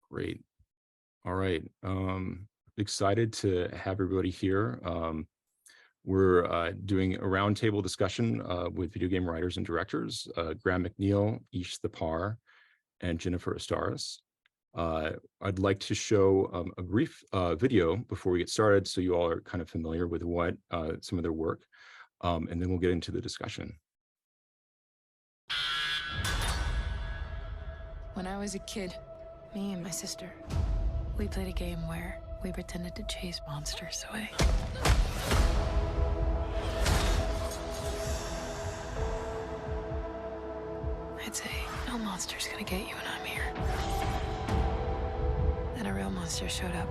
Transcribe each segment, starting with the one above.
Great. All right. Excited to have everybody here. We're doing a roundtable discussion with video game writers and directors, Graham McNeill, Iesh Thapar, and Jennifer Estaris. I'd like to show a brief video before we get started so you all are kind of familiar with what some of their work, and then we'll get into the discussion. When I was a kid, me and my sister, we played a game where we pretended to chase monsters away. I'd say, no monster's gonna get you when I'm here. Then a real monster showed up.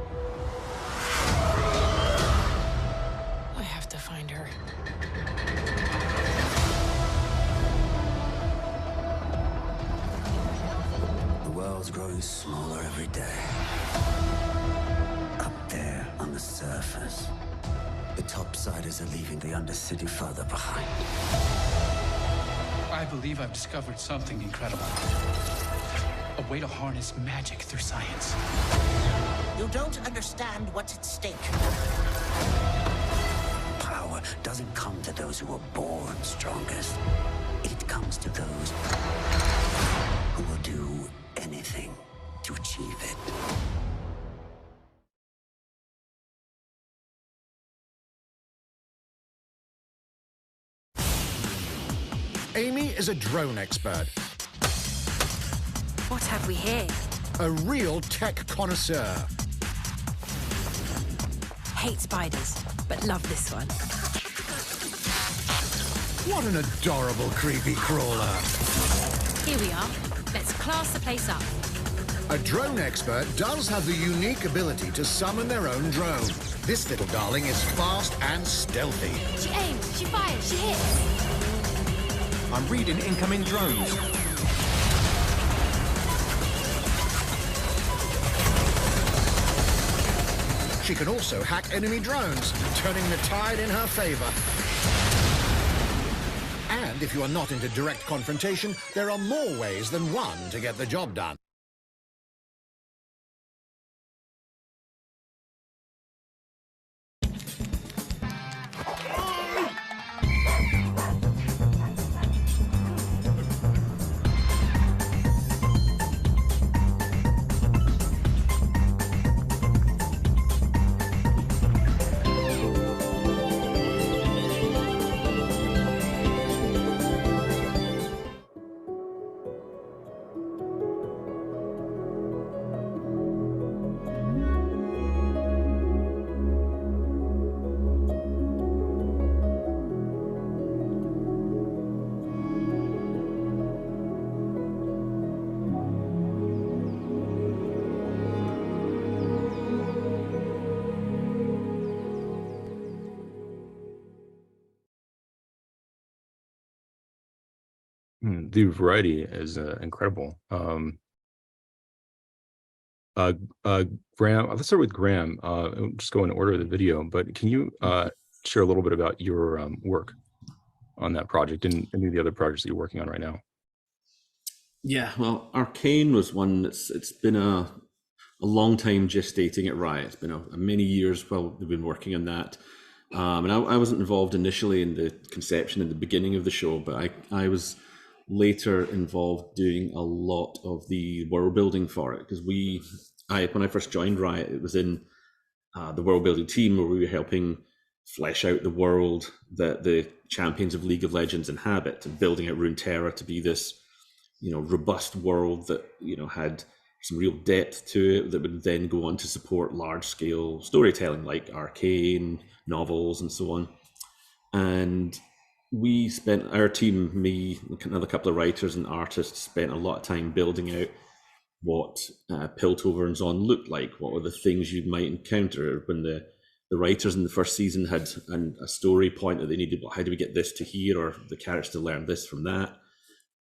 I have to find her. The world's growing smaller every day. Up there on the surface, the topsiders are leaving the undercity further behind. I believe I've discovered something incredible. A way to harness magic through science. You don't understand what's at stake. Power doesn't come to those who are born strongest. It comes to those who will do anything to achieve it. Amy is a drone expert, What have we here? a real tech connoisseur. Hate spiders, but love this one. What an adorable creepy crawler. Here we are. Let's class the place up. A drone expert does have the unique ability to summon their own drone. This little darling is fast and stealthy. She aims, she fires, she hits. I'm reading incoming drones. She can also hack enemy drones, turning the tide in her favor. And if you are not into direct confrontation, there are more ways than one to get the job done. The variety is incredible. Uh, Graham, let's start with Graham. I'll just go in order of the video, but can you share a little bit about your work on that project and any of the other projects that you're working on right now? Yeah, well, Arcane was one that's it's been a long time gestating at Riot. It's been a many years while we've been working on that. And I wasn't involved initially in the conception at the beginning of the show, but I was later involved doing a lot of the world building for it because when I first joined Riot, it was in the world building team where we were helping flesh out the world that the champions of League of Legends inhabit and building out Runeterra to be this, robust world that, had some real depth to it that would then go on to support large scale storytelling like Arcane, novels and so on. And we spent, our team, me, another couple of writers and artists, spent a lot of time building out what Piltover and Zon looked like. What were the things you might encounter when the writers in the first season had a story point that they needed. How do we get this to here, or the characters to learn this from that?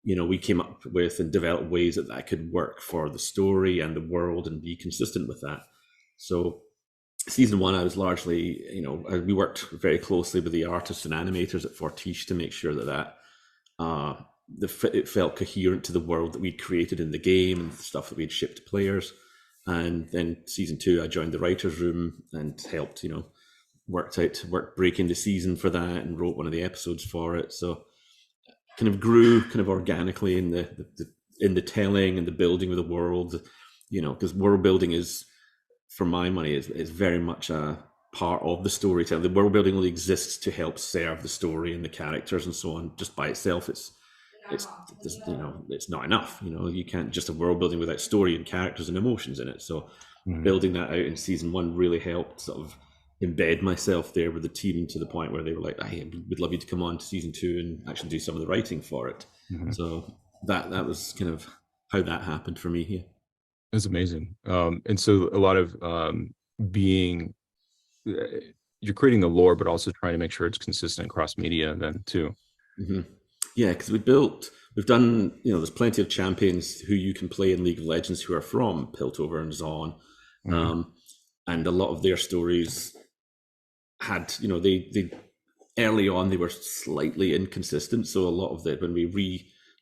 We came up with and developed ways that could work for the story and the world and be consistent with that. So season one, I was largely, we worked very closely with the artists and animators at Fortiche to make sure that it felt coherent to the world that we'd created in the game and the stuff that we'd shipped to players. And then season 2, I joined the writers' room and helped, worked breaking the season for that and wrote one of the episodes for it. So kind of grew kind of organically in the telling and the building of the world, because world building is, for my money, is very much a part of the storytelling. The world building only exists to help serve the story and the characters and so on. Just by itself, it's not enough. You can't just have world building without story and characters and emotions in it. So building that out in season 1 really helped sort of embed myself there with the team to the point where they were like, "Hey, we'd love you to come on to season 2 and actually do some of the writing for it." So that was kind of how that happened for me here. That's amazing. And so a lot of being, you're creating the lore, but also trying to make sure it's consistent across media then too. Yeah, because we've done, there's plenty of champions who you can play in League of Legends who are from Piltover and Zaun. And a lot of their stories had, they early on, they were slightly inconsistent. So a lot of when we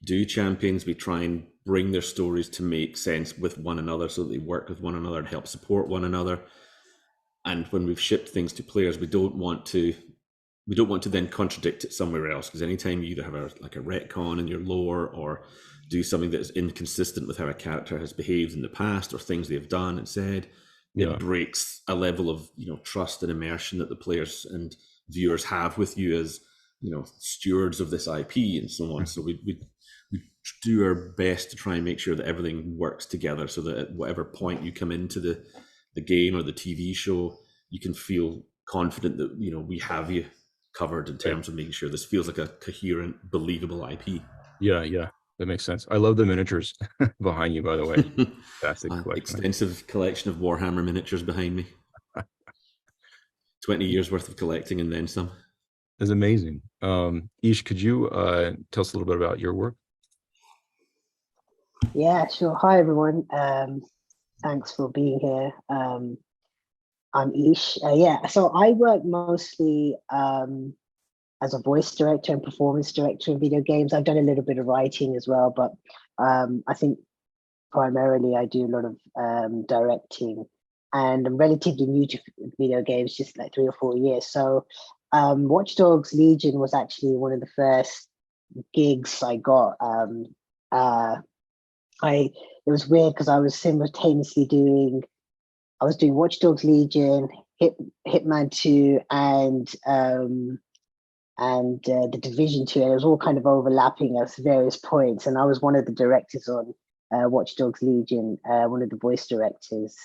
redo champions, we try and bring their stories to make sense with one another so that they work with one another and help support one another. And when we've shipped things to players, we don't want to then contradict it somewhere else, because anytime you either have a retcon in your lore or do something that is inconsistent with how a character has behaved in the past or things they've done and said, it breaks a level of trust and immersion that the players and viewers have with you as stewards of this IP and so on. So we do our best to try and make sure that everything works together, so that at whatever point you come into the game or the TV show, you can feel confident that we have you covered in terms of making sure this feels like a coherent, believable IP. Yeah, that makes sense. I love the miniatures behind you, by the way. Fantastic collection. Extensive collection of Warhammer miniatures behind me. 20 years worth of collecting and then some. That's amazing. Iesh, could you tell us a little bit about your work? Yeah, sure. Hi, everyone. Thanks for being here. I'm Iesh. So I work mostly as a voice director and performance director in video games. I've done a little bit of writing as well, but I think primarily I do a lot of directing, and I'm relatively new to video games, just like 3 or 4 years. So Watch Dogs Legion was actually one of the first gigs I got. It was weird because I was simultaneously doing Watch Dogs Legion, Hitman 2, and the Division 2, and it was all kind of overlapping at various points. And I was one of the directors on Watch Dogs Legion, one of the voice directors.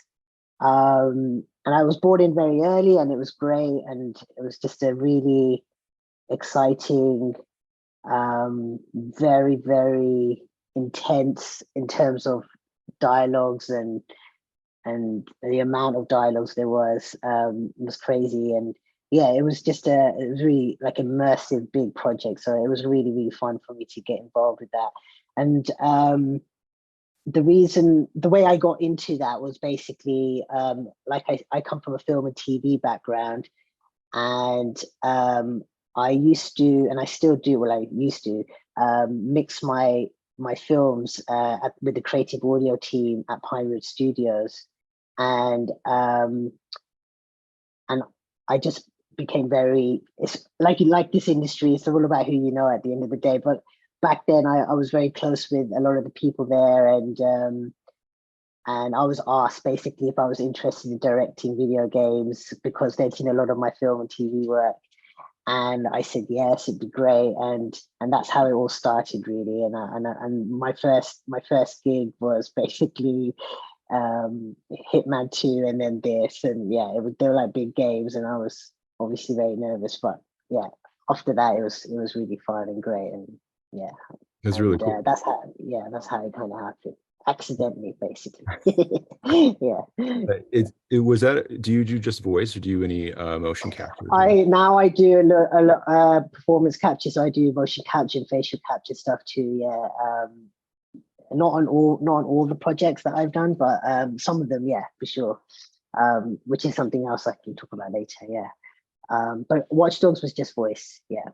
And I was brought in very early, and it was great, and it was just a really exciting, very, very intense in terms of dialogues, and the amount of dialogues there was crazy. And yeah, it was really like immersive big project. So it was really, really fun for me to get involved with that. And the way I got into that was basically I come from a film and TV background, and I used to, and I still do, I used to mix my films with the creative audio team at Pinewood Studios, and I just became it's like this industry, it's all about who you know at the end of the day. But back then I was very close with a lot of the people there, and I was asked basically if I was interested in directing video games because they'd seen a lot of my film and TV work. And I said, yes, it'd be great. And that's how it all started, really. And my first gig was basically Hitman 2 and then this. And yeah, they were like big games, and I was obviously very nervous. But yeah, after that, it was really fun and great. And yeah. That's really cool. That's how it kind of happened. Accidentally, basically. Yeah. It was that. Do you do just voice, or do you any motion capture? Now I do a lot performance capture. So I do motion capture and facial capture stuff too. Yeah. Not on all the projects that I've done, but some of them, yeah, for sure. Which is something else I can talk about later. Yeah. But Watch Dogs was just voice. Yeah.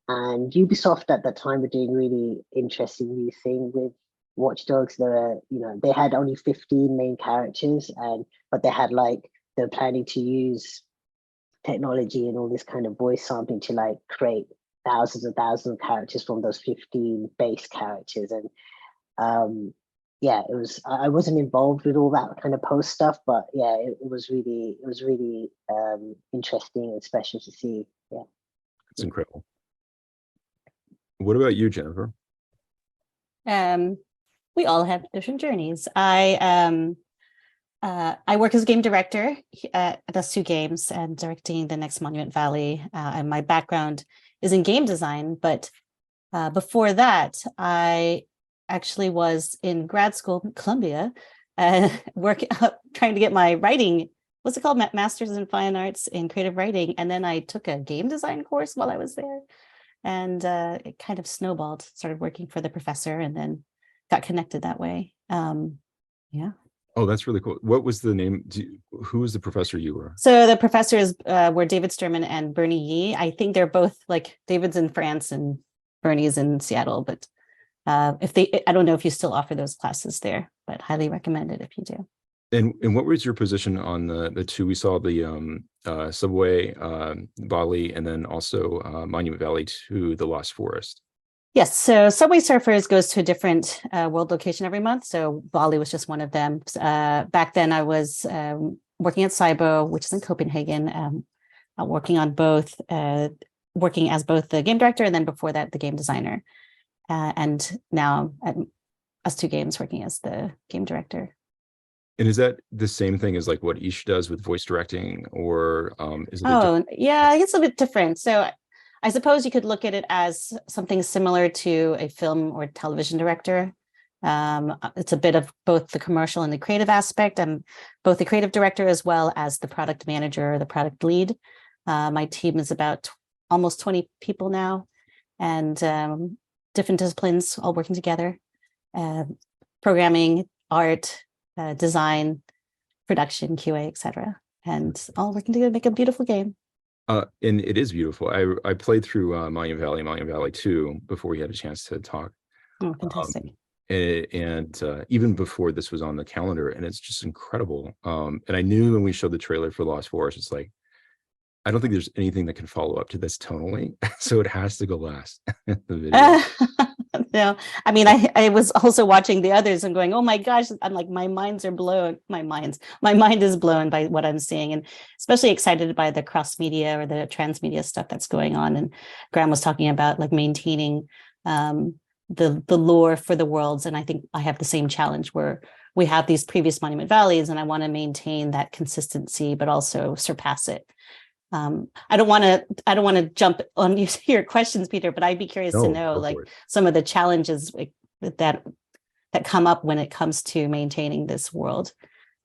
And Ubisoft at that time were doing really interesting new thing with Watch Dogs, they had only 15 main characters, but they had they're planning to use technology and all this kind of voice sampling to create thousands and thousands of characters from those 15 base characters. And it was, I wasn't involved with all that kind of post stuff, but yeah, it was really interesting and special to see. Yeah, it's incredible. What about you, Jennifer? We all have different journeys. I work as a game director at S2 Games and directing the next Monument Valley. And my background is in game design, but before that, I actually was in grad school in Columbia, trying to get my writing, what's it called? Master's in Fine Arts in Creative Writing. And then I took a game design course while I was there. And it kind of snowballed, started working for the professor and then got connected that way. Yeah. Oh, that's really cool. What was the name? Who was the professor you were? So the professors were David Sturman and Bernie Yee. I think they're both David's in France and Bernie's in Seattle, but I don't know if you still offer those classes there, but highly recommend it if you do. And what was your position on the two? We saw the Subway Bali and then also Monument Valley to the Lost Forest. Yes, so Subway Surfers goes to a different world location every month. So Bali was just one of them. Back then I was working at Cybo, which is in Copenhagen, working on both, working as both the game director and then before that, the game designer. And now at S2 Games working as the game director. And is that the same thing as what Iesh does with voice directing, or is it? Yeah, it's a bit different. So I suppose you could look at it as something similar to a film or television director. It's a bit of both the commercial and the creative aspect. I'm both the creative director as well as the product manager or the product lead. My team is about almost 20 people now, and different disciplines all working together. Programming, art, design, production, QA, etc., and all working together to make a beautiful game. And it is beautiful. I played through Monument Valley 2 before we had a chance to talk. Oh, fantastic. And even before this was on the calendar, and it's just incredible. And I knew when we showed the trailer for Lost Forest, it's I don't think there's anything that can follow up to this tonally, so it has to go last. The video. No, I mean, I was also watching the others and going, oh my gosh, I'm my minds are blown. My mind is blown by what I'm seeing, and especially excited by the cross media or the transmedia stuff that's going on. And Graham was talking about maintaining the lore for the worlds, and I think I have the same challenge where we have these previous Monument Valleys, and I want to maintain that consistency, but also surpass it. I don't want to jump on your questions, Peter, but I'd be curious to know some of the challenges that come up when it comes to maintaining this world,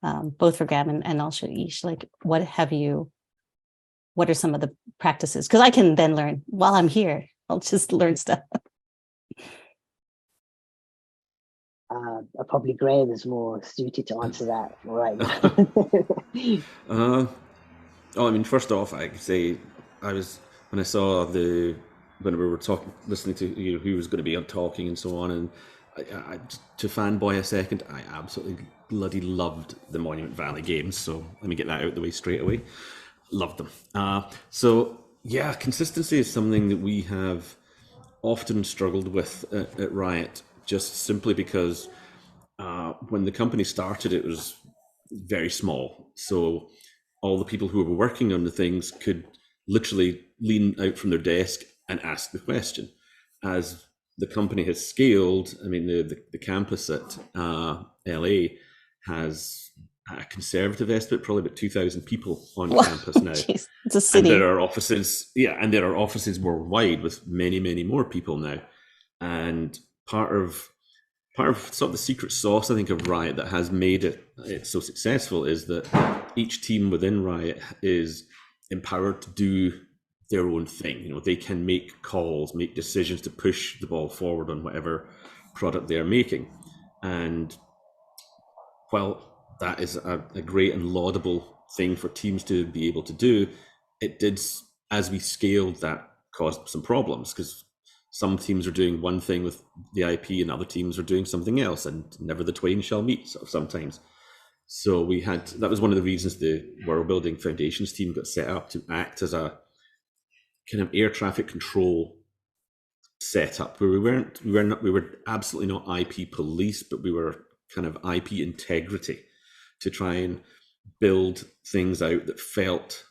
both for Graham and also Iesh. What are some of the practices? Because I can then learn while I'm here. I'll just learn stuff. Probably Graham is more suited to answer that right now. I mean, first off, I could say when we were listening to who was going to be talking and so on, and I to fanboy a second, I absolutely bloody loved the Monument Valley games. So let me get that out the way straight away. Loved them. So yeah, consistency is something that we have often struggled with at Riot, just simply because when the company started, it was very small. So all the people who were working on the things could literally lean out from their desk and ask the question. As the company has scaled, I mean, the campus at LA has a conservative estimate, probably about 2,000 people on campus now. Geez, it's a city. And there are offices worldwide with many, many more people now. And part of sort of the secret sauce, I think, of Riot that has made it so successful is that each team within Riot is empowered to do their own thing. They can make calls, make decisions to push the ball forward on whatever product they're making. And while that is a great and laudable thing for teams to be able to do, it did, as we scaled, that caused some problems, because some teams are doing one thing with the IP and other teams are doing something else, and never the twain shall meet sometimes. So that was one of the reasons the World Building Foundations team got set up, to act as a kind of air traffic control setup, where we were absolutely not IP police, but we were kind of IP integrity, to try and build things out that felt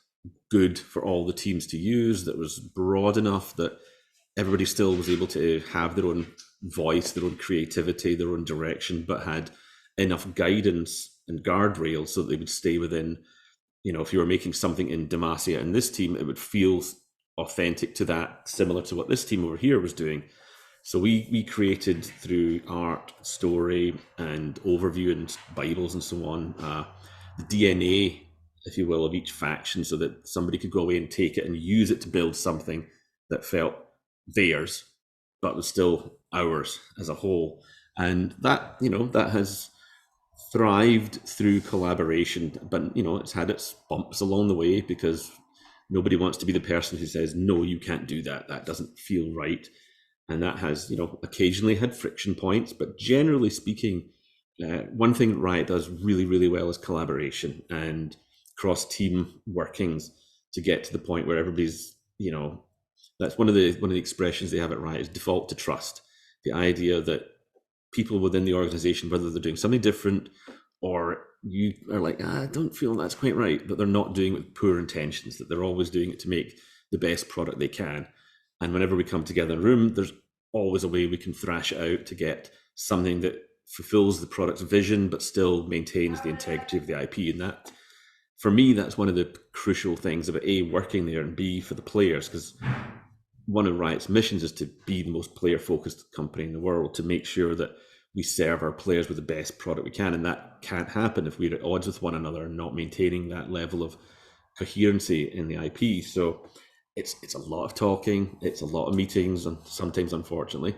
good for all the teams to use, that was broad enough that everybody still was able to have their own voice, their own creativity, their own direction, but had enough guidance and guardrails so that they would stay within, if you were making something in Demacia and this team, it would feel authentic to that, similar to what this team over here was doing. So we created, through art, story, and overview and Bibles and so on, the DNA, if you will, of each faction, so that somebody could go away and take it and use it to build something that felt theirs, but was still ours as a whole. And that, that has thrived through collaboration, but it's had its bumps along the way, because nobody wants to be the person who says, no, you can't do that, that doesn't feel right. And that has occasionally had friction points, but generally speaking, one thing Riot does really, really well is collaboration and cross team workings, to get to the point where everybody's, that's one of the expressions they have at Riot, is default to trust. The idea that people within the organization, whether they're doing something different or you are like, I don't feel that's quite right, but they're not doing it with poor intentions, that they're always doing it to make the best product they can. And whenever we come together in a room, there's always a way we can thrash it out to get something that fulfills the product's vision, but still maintains the integrity of the IP. And that, for me, that's one of the crucial things about A, working there, and B, for the players, because one of Riot's missions is to be the most player-focused company in the world, to make sure that we serve our players with the best product we can. And that can't happen if we're at odds with one another and not maintaining that level of coherency in the IP. So it's a lot of talking, it's a lot of meetings, and sometimes, unfortunately,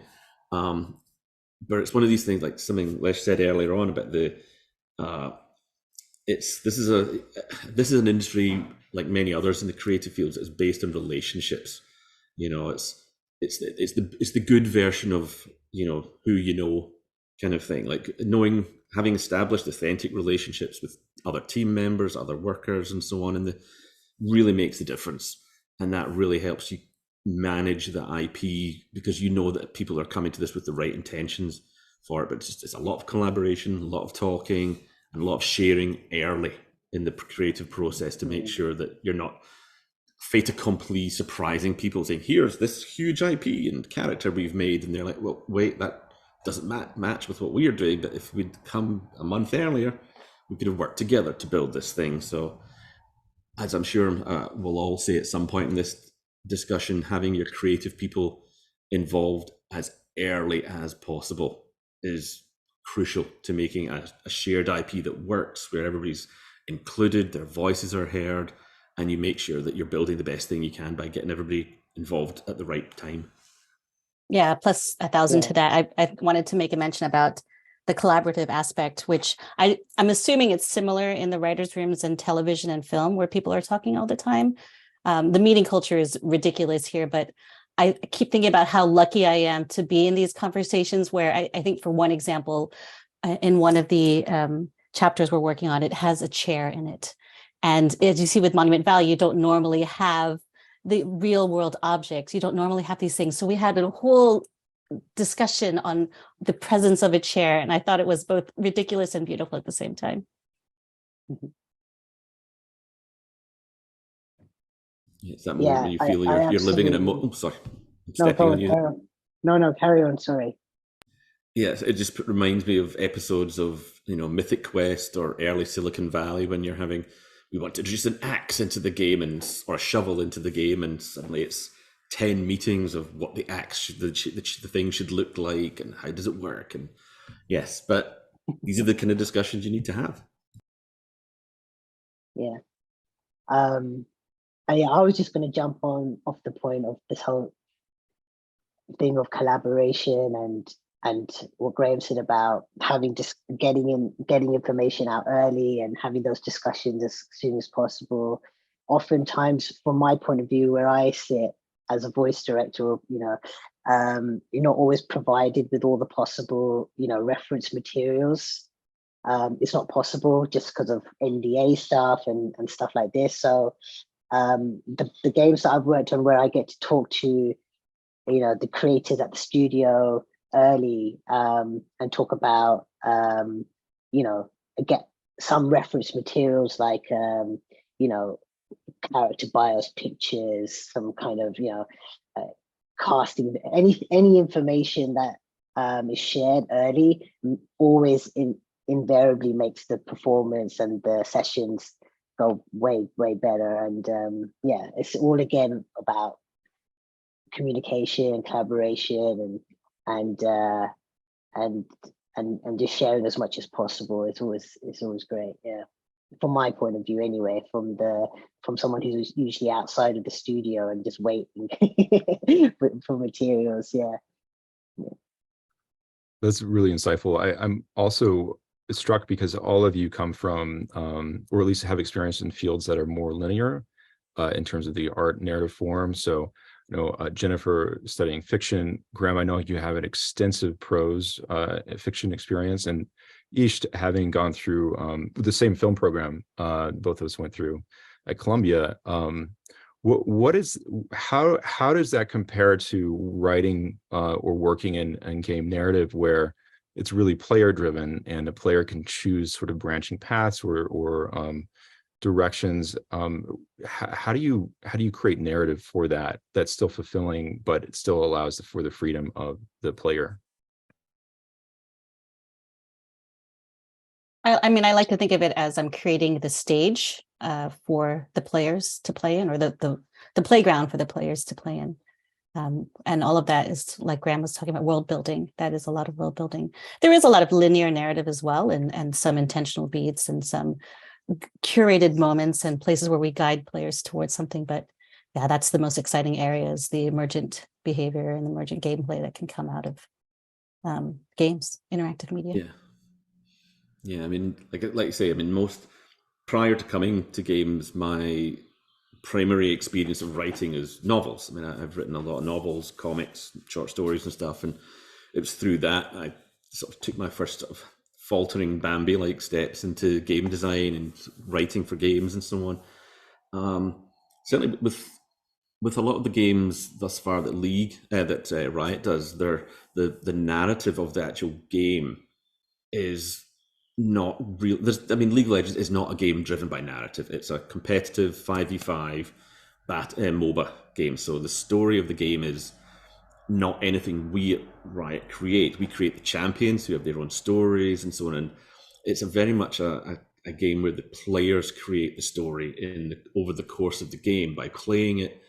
but it's one of these things, like something Les said earlier on about this is an industry, like many others in the creative fields, is based on relationships. It's the good version of who kind of thing, like having established authentic relationships with other team members, other workers, and so on, and really makes a difference. And that really helps you manage the IP, because that people are coming to this with the right intentions for it. But it's a lot of collaboration, a lot of talking, and a lot of sharing early in the creative process, to make sure that you're not fait accompli surprising people, saying, here's this huge IP and character we've made, and they're like, well, wait, that doesn't match with what we're doing. But if we'd come a month earlier, we could have worked together to build this thing. So, as I'm sure we'll all say at some point in this discussion, having your creative people involved as early as possible is crucial to making a shared IP that works, where everybody's included, their voices are heard, and you make sure that you're building the best thing you can by getting everybody involved at the right time. Yeah, plus 1,000 to that. I wanted to make a mention about the collaborative aspect, which I'm assuming it's similar in the writers' rooms in television and film, where people are talking all the time. The meeting culture is ridiculous here, but I keep thinking about how lucky I am to be in these conversations, where I think, for one example, in one of the chapters we're working on, it has a chair in it. And as you see with Monument Valley, you don't normally have the real world objects. You don't normally have these things. So we had a whole discussion on the presence of a chair, and I thought it was both ridiculous and beautiful at the same time. It's that moment when you feel you're living in a sorry. No, carry on. Sorry. Yes, it just reminds me of episodes of Mythic Quest or early Silicon Valley, when we want to introduce an axe into the game or a shovel into the game, and suddenly it's 10 meetings of what the axe the thing should look like and how does it work. And yes, but these are the kind of discussions you need to have. Yeah. I was just going to jump off the point of this whole thing of collaboration and what Graham said about having just getting information out early and having those discussions as soon as possible. Oftentimes, from my point of view, where I sit as a voice director, you're not always provided with all the possible, reference materials. It's not possible just because of NDA stuff and stuff like this. So the games that I've worked on where I get to talk to, the creators at the studio early and talk about, get some reference materials like, character bios pictures, some kind of, casting, any information that is shared early always invariably makes the performance and the sessions go way better. And it's all again about communication, collaboration, and just sharing as much as possible. It's always great. Yeah, from my point of view anyway, from someone who's usually outside of the studio and just waiting for materials. Yeah. That's really insightful. I'm also struck because all of you come from, or at least have experience in fields that are more linear in terms of the art narrative form. So, Jennifer studying fiction, Graham, I know you have an extensive prose fiction experience, and Iesh having gone through the same film program both of us went through at Columbia. How does that compare to writing or working in game narrative where it's really player driven and a player can choose sort of branching paths or directions? How do you create narrative for that that's still fulfilling, but it still allows for the freedom of the player? I mean, I like to think of it as I'm creating the stage for the players to play in, or the playground for the players to play in. And all of that is, like Graham was talking about, world building. That is a lot of world building. There is a lot of linear narrative as well, and some intentional beats and some curated moments and places where we guide players towards something. But yeah, that's the most exciting areas, the emergent behavior and emergent gameplay that can come out of games, interactive media. Yeah, I mean, like you say, I mean, prior to coming to games, my primary experience of writing is novels. I mean, I've written a lot of novels, comics, short stories and stuff, and it was through that I sort of took my first sort of faltering Bambi-like steps into game design and writing for games and so on. Certainly with a lot of the games thus far that Riot does, the narrative of the actual game is not real. League of Legends is not a game driven by narrative. It's a competitive 5v5 MOBA game. So the story of the game is not anything we at Riot create. We create the champions who have their own stories and so on. And it's very much a game where the players create the story over the course of the game. By playing it,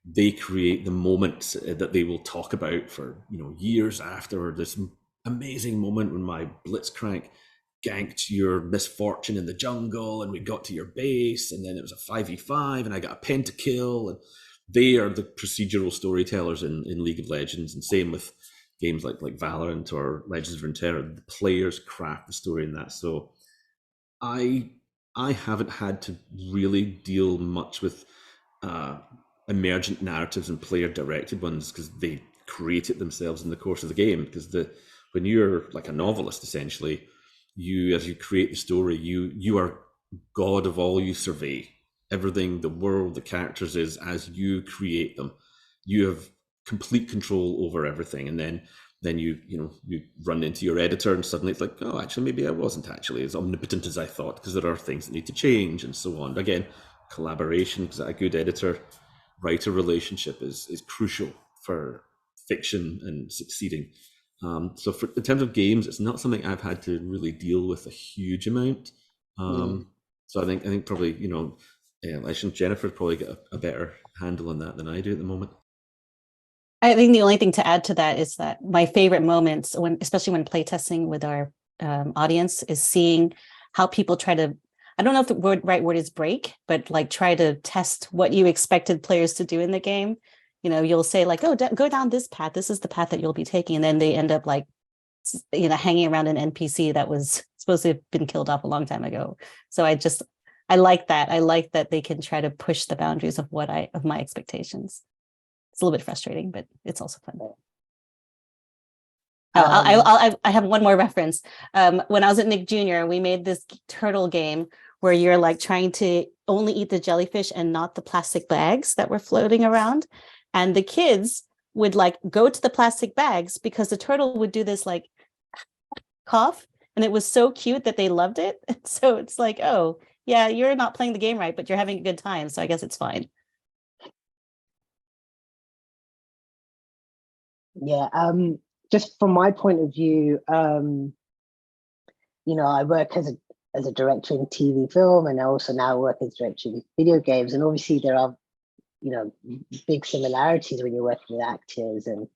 they create the moments that they will talk about for years after. This amazing moment when my Blitzcrank ganked your misfortune in the jungle and we got to your base, and then it was a 5v5 and I got a pentakill, and they are the procedural storytellers in League of Legends. And same with games like Valorant or Legends of Runeterra. The players craft the story in that. So I haven't had to really deal much with emergent narratives and player directed ones, because they create it themselves in the course of the game. Because when you're like a novelist, essentially, as you create the story, you are God of all you survey. Everything, the world, the characters is as you create them. You have complete control over everything. And then you run into your editor and suddenly it's like, oh, actually, maybe I wasn't actually as omnipotent as I thought, because there are things that need to change and so on. Again, collaboration, because a good editor-writer relationship is crucial for fiction and succeeding. So in terms of games, it's not something I've had to really deal with a huge amount. So I think probably, I think Jennifer's probably got a better handle on that than I do at the moment. I think the only thing to add to that is that my favorite moments, especially when playtesting with our audience, is seeing how people try to, I don't know if the right word is break, but like try to test what you expected players to do in the game. You'll say like, oh, go down this path. This is the path that you'll be taking. And then they end up like, hanging around an NPC that was supposed to have been killed off a long time ago. So I like that. I like that they can try to push the boundaries of my expectations. It's a little bit frustrating, but it's also fun. Oh, I have one more reference. When I was at Nick Jr., we made this turtle game where you're like trying to only eat the jellyfish and not the plastic bags that were floating around. And the kids would like go to the plastic bags because the turtle would do this like cough. And it was so cute that they loved it. So it's like, oh, yeah, you're not playing the game right, but you're having a good time. So I guess it's fine. Yeah. Just from my point of view, you know, I work as a director in TV film, and I also now work as director in video games. And obviously there are, you know, big similarities when you're working with actors. And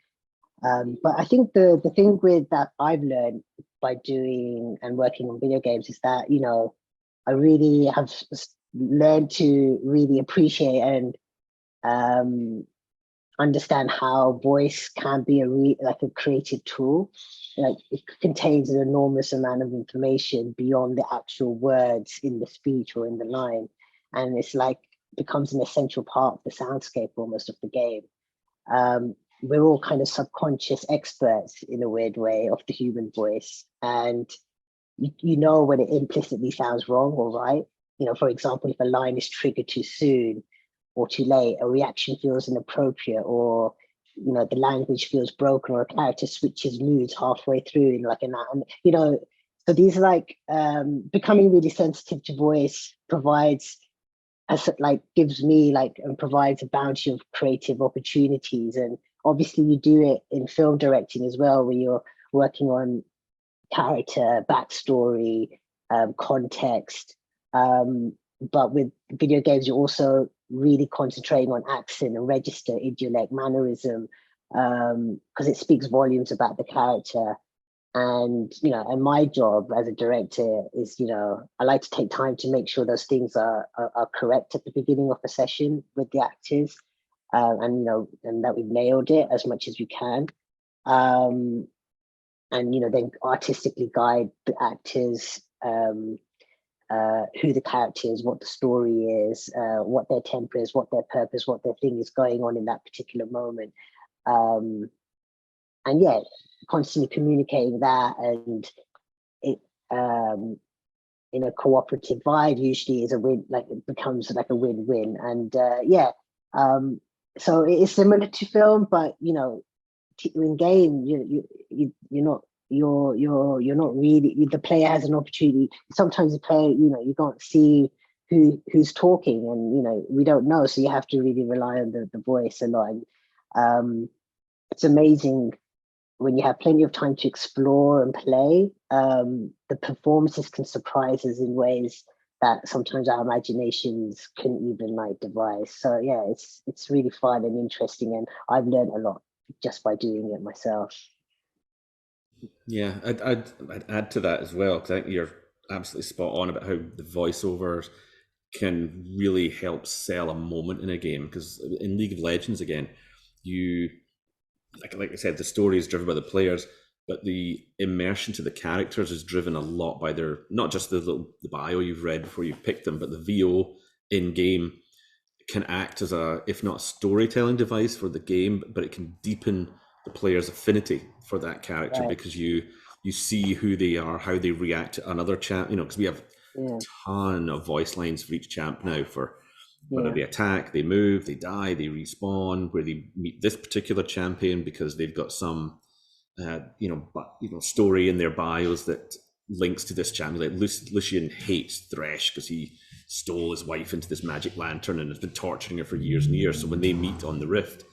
but I think the thing with that I've learned by doing and working on video games is that, you know, I really have learned to really appreciate and understand how voice can be like a creative tool. Like it contains an enormous amount of information beyond the actual words in the speech or in the line, and it's like becomes an essential part of the soundscape almost of the game. We're all kind of subconscious experts in a weird way of the human voice, and you know when it implicitly sounds wrong or right. You know, for example, if a line is triggered too soon or too late, a reaction feels inappropriate, or you know the language feels broken, or a character switches moods halfway through in like you know. So these are like becoming really sensitive to voice provides as like gives me like and provides a bounty of creative opportunities. And obviously you do it in film directing as well, where you're working on character backstory, context, but with video games you're also really concentrating on accent and register, idiolect, mannerism, because it speaks volumes about the character. And you know, and my job as a director is, you know, I like to take time to make sure those things are correct at the beginning of a session with the actors, and you know, and that we've nailed it as much as we can, and you know, then artistically guide the actors, who the character is, what the story is, what their temper is, what their purpose, what their thing is going on in that particular moment. And yeah, constantly communicating that, and it in a cooperative vibe usually is a win, like it becomes like a win-win. And yeah, so it is similar to film, but you know, in game you're not really, the player has an opportunity. Sometimes the player, you know, you can't see who's talking, and you know, we don't know, so you have to really rely on the voice a lot. And it's amazing when you have plenty of time to explore and play. The performances can surprise us in ways that sometimes our imaginations couldn't even like devise. So yeah, it's really fun and interesting, and I've learned a lot just by doing it myself. Yeah, I'd add to that as well, because I think you're absolutely spot on about how the voiceovers can really help sell a moment in a game. Because in League of Legends, again, you like I said, the story is driven by the players, but the immersion to the characters is driven a lot by their, not just the bio you've read before you pick them, but the VO in game can act as a, if not a storytelling device for the game, but it can deepen the player's affinity for that character, right? Because you see who they are, how they react to another champ, you know, because we have a ton of voice lines for each champ now, for whether they attack, they move, they die, they respawn, where they meet this particular champion because they've got some story in their bios that links to this champion. Like Lucian hates Thresh because he stole his wife into this magic lantern and has been torturing her for years and years. So when they meet on the Rift,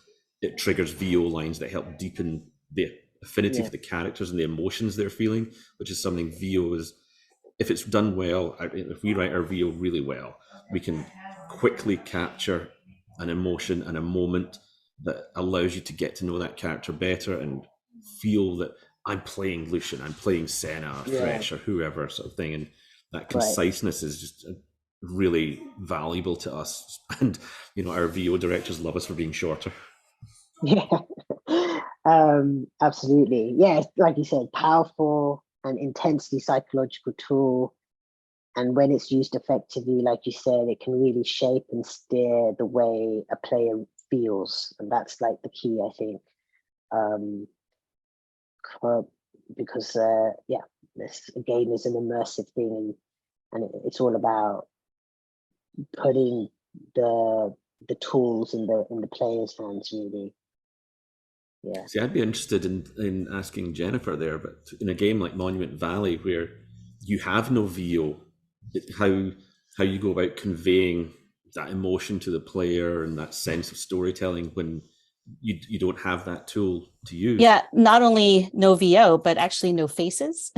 it triggers VO lines that help deepen the affinity for the characters and the emotions they're feeling, which is something VO is, if it's done well, if we write our VO really well, we can quickly capture an emotion and a moment that allows you to get to know that character better and feel that I'm playing Lucian, I'm playing Senna or Thresh or whoever, sort of thing. And that conciseness is just really valuable to us. And, you know, our VO directors love us for being shorter. Yeah, absolutely. Yeah, like you said, powerful and intensely psychological tool. And when it's used effectively, like you said, it can really shape and steer the way a player feels. And that's like the key, I think. because this game is an immersive thing, and it's all about putting the tools in the player's hands, really. Yeah. See, I'd be interested in asking Jennifer there, but in a game like Monument Valley, where you have no VO, how you go about conveying that emotion to the player and that sense of storytelling when you don't have that tool to use. Yeah, not only no VO, but actually no faces.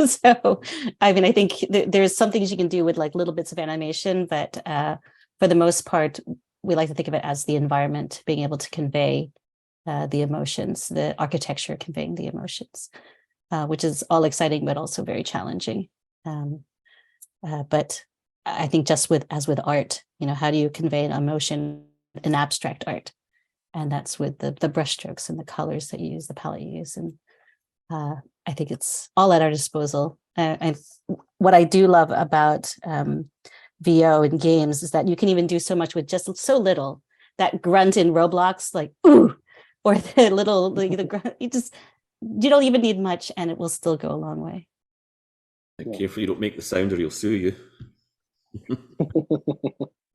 So, I mean, I think there's some things you can do with like little bits of animation, but for the most part, we like to think of it as the environment being able to convey the emotions, the architecture conveying the emotions, which is all exciting, but also very challenging. But I think just as with art, how do you convey an emotion in abstract art? And that's with the brushstrokes and the colors that you use, the palette you use. And I think it's all at our disposal. And what I do love about VO in games is that you can even do so much with just so little. That grunt in Roblox, like, ooh, or the little, the grunt, you don't even need much and it will still go a long way. Careful you don't make the sound or he'll sue you.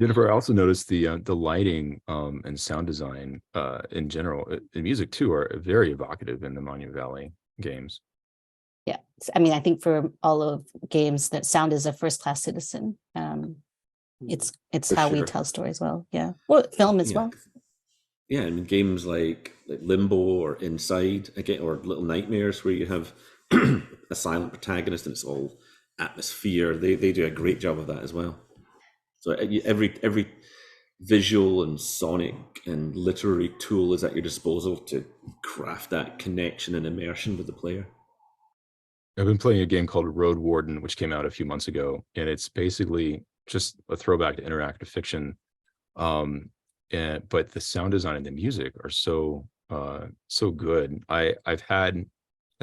Jennifer, I also noticed the lighting and sound design in general, in music too, are very evocative in the Monument Valley games. Yeah, I mean, I think for all of games, that sound is a first-class citizen. It's For how we sure. tell stories well. Yeah, well, film as well. Yeah, and games like Limbo or Inside, again, or Little Nightmares, where you have a silent protagonist and it's all atmosphere. They do a great job of that as well. So every visual and sonic and literary tool is at your disposal to craft that connection and immersion with the player. I've been playing a game called Road Warden, which came out a few months ago, and it's basically just a throwback to interactive fiction. But the sound design and the music are so good. I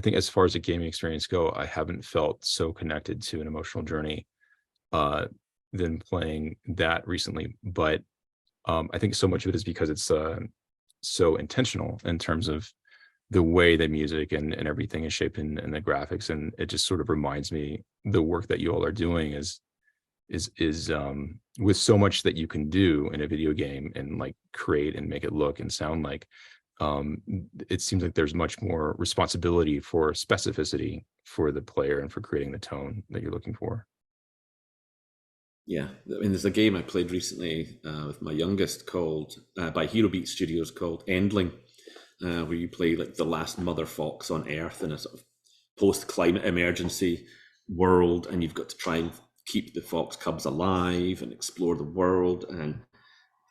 think as far as a gaming experience go, I haven't felt so connected to an emotional journey than playing that recently. But I think so much of it is because it's so intentional in terms of the way that music and everything is shaped and the graphics, and it just sort of reminds me the work that you all are doing is with so much that you can do in a video game and like create and make it look and sound like, it seems like there's much more responsibility for specificity for the player and for creating the tone that you're looking for. Yeah, I mean, there's a game I played recently with my youngest called by Hero Beat Studios called Endling, where you play like the last mother fox on Earth in a sort of post-climate emergency world, and you've got to try and keep the fox cubs alive and explore the world. And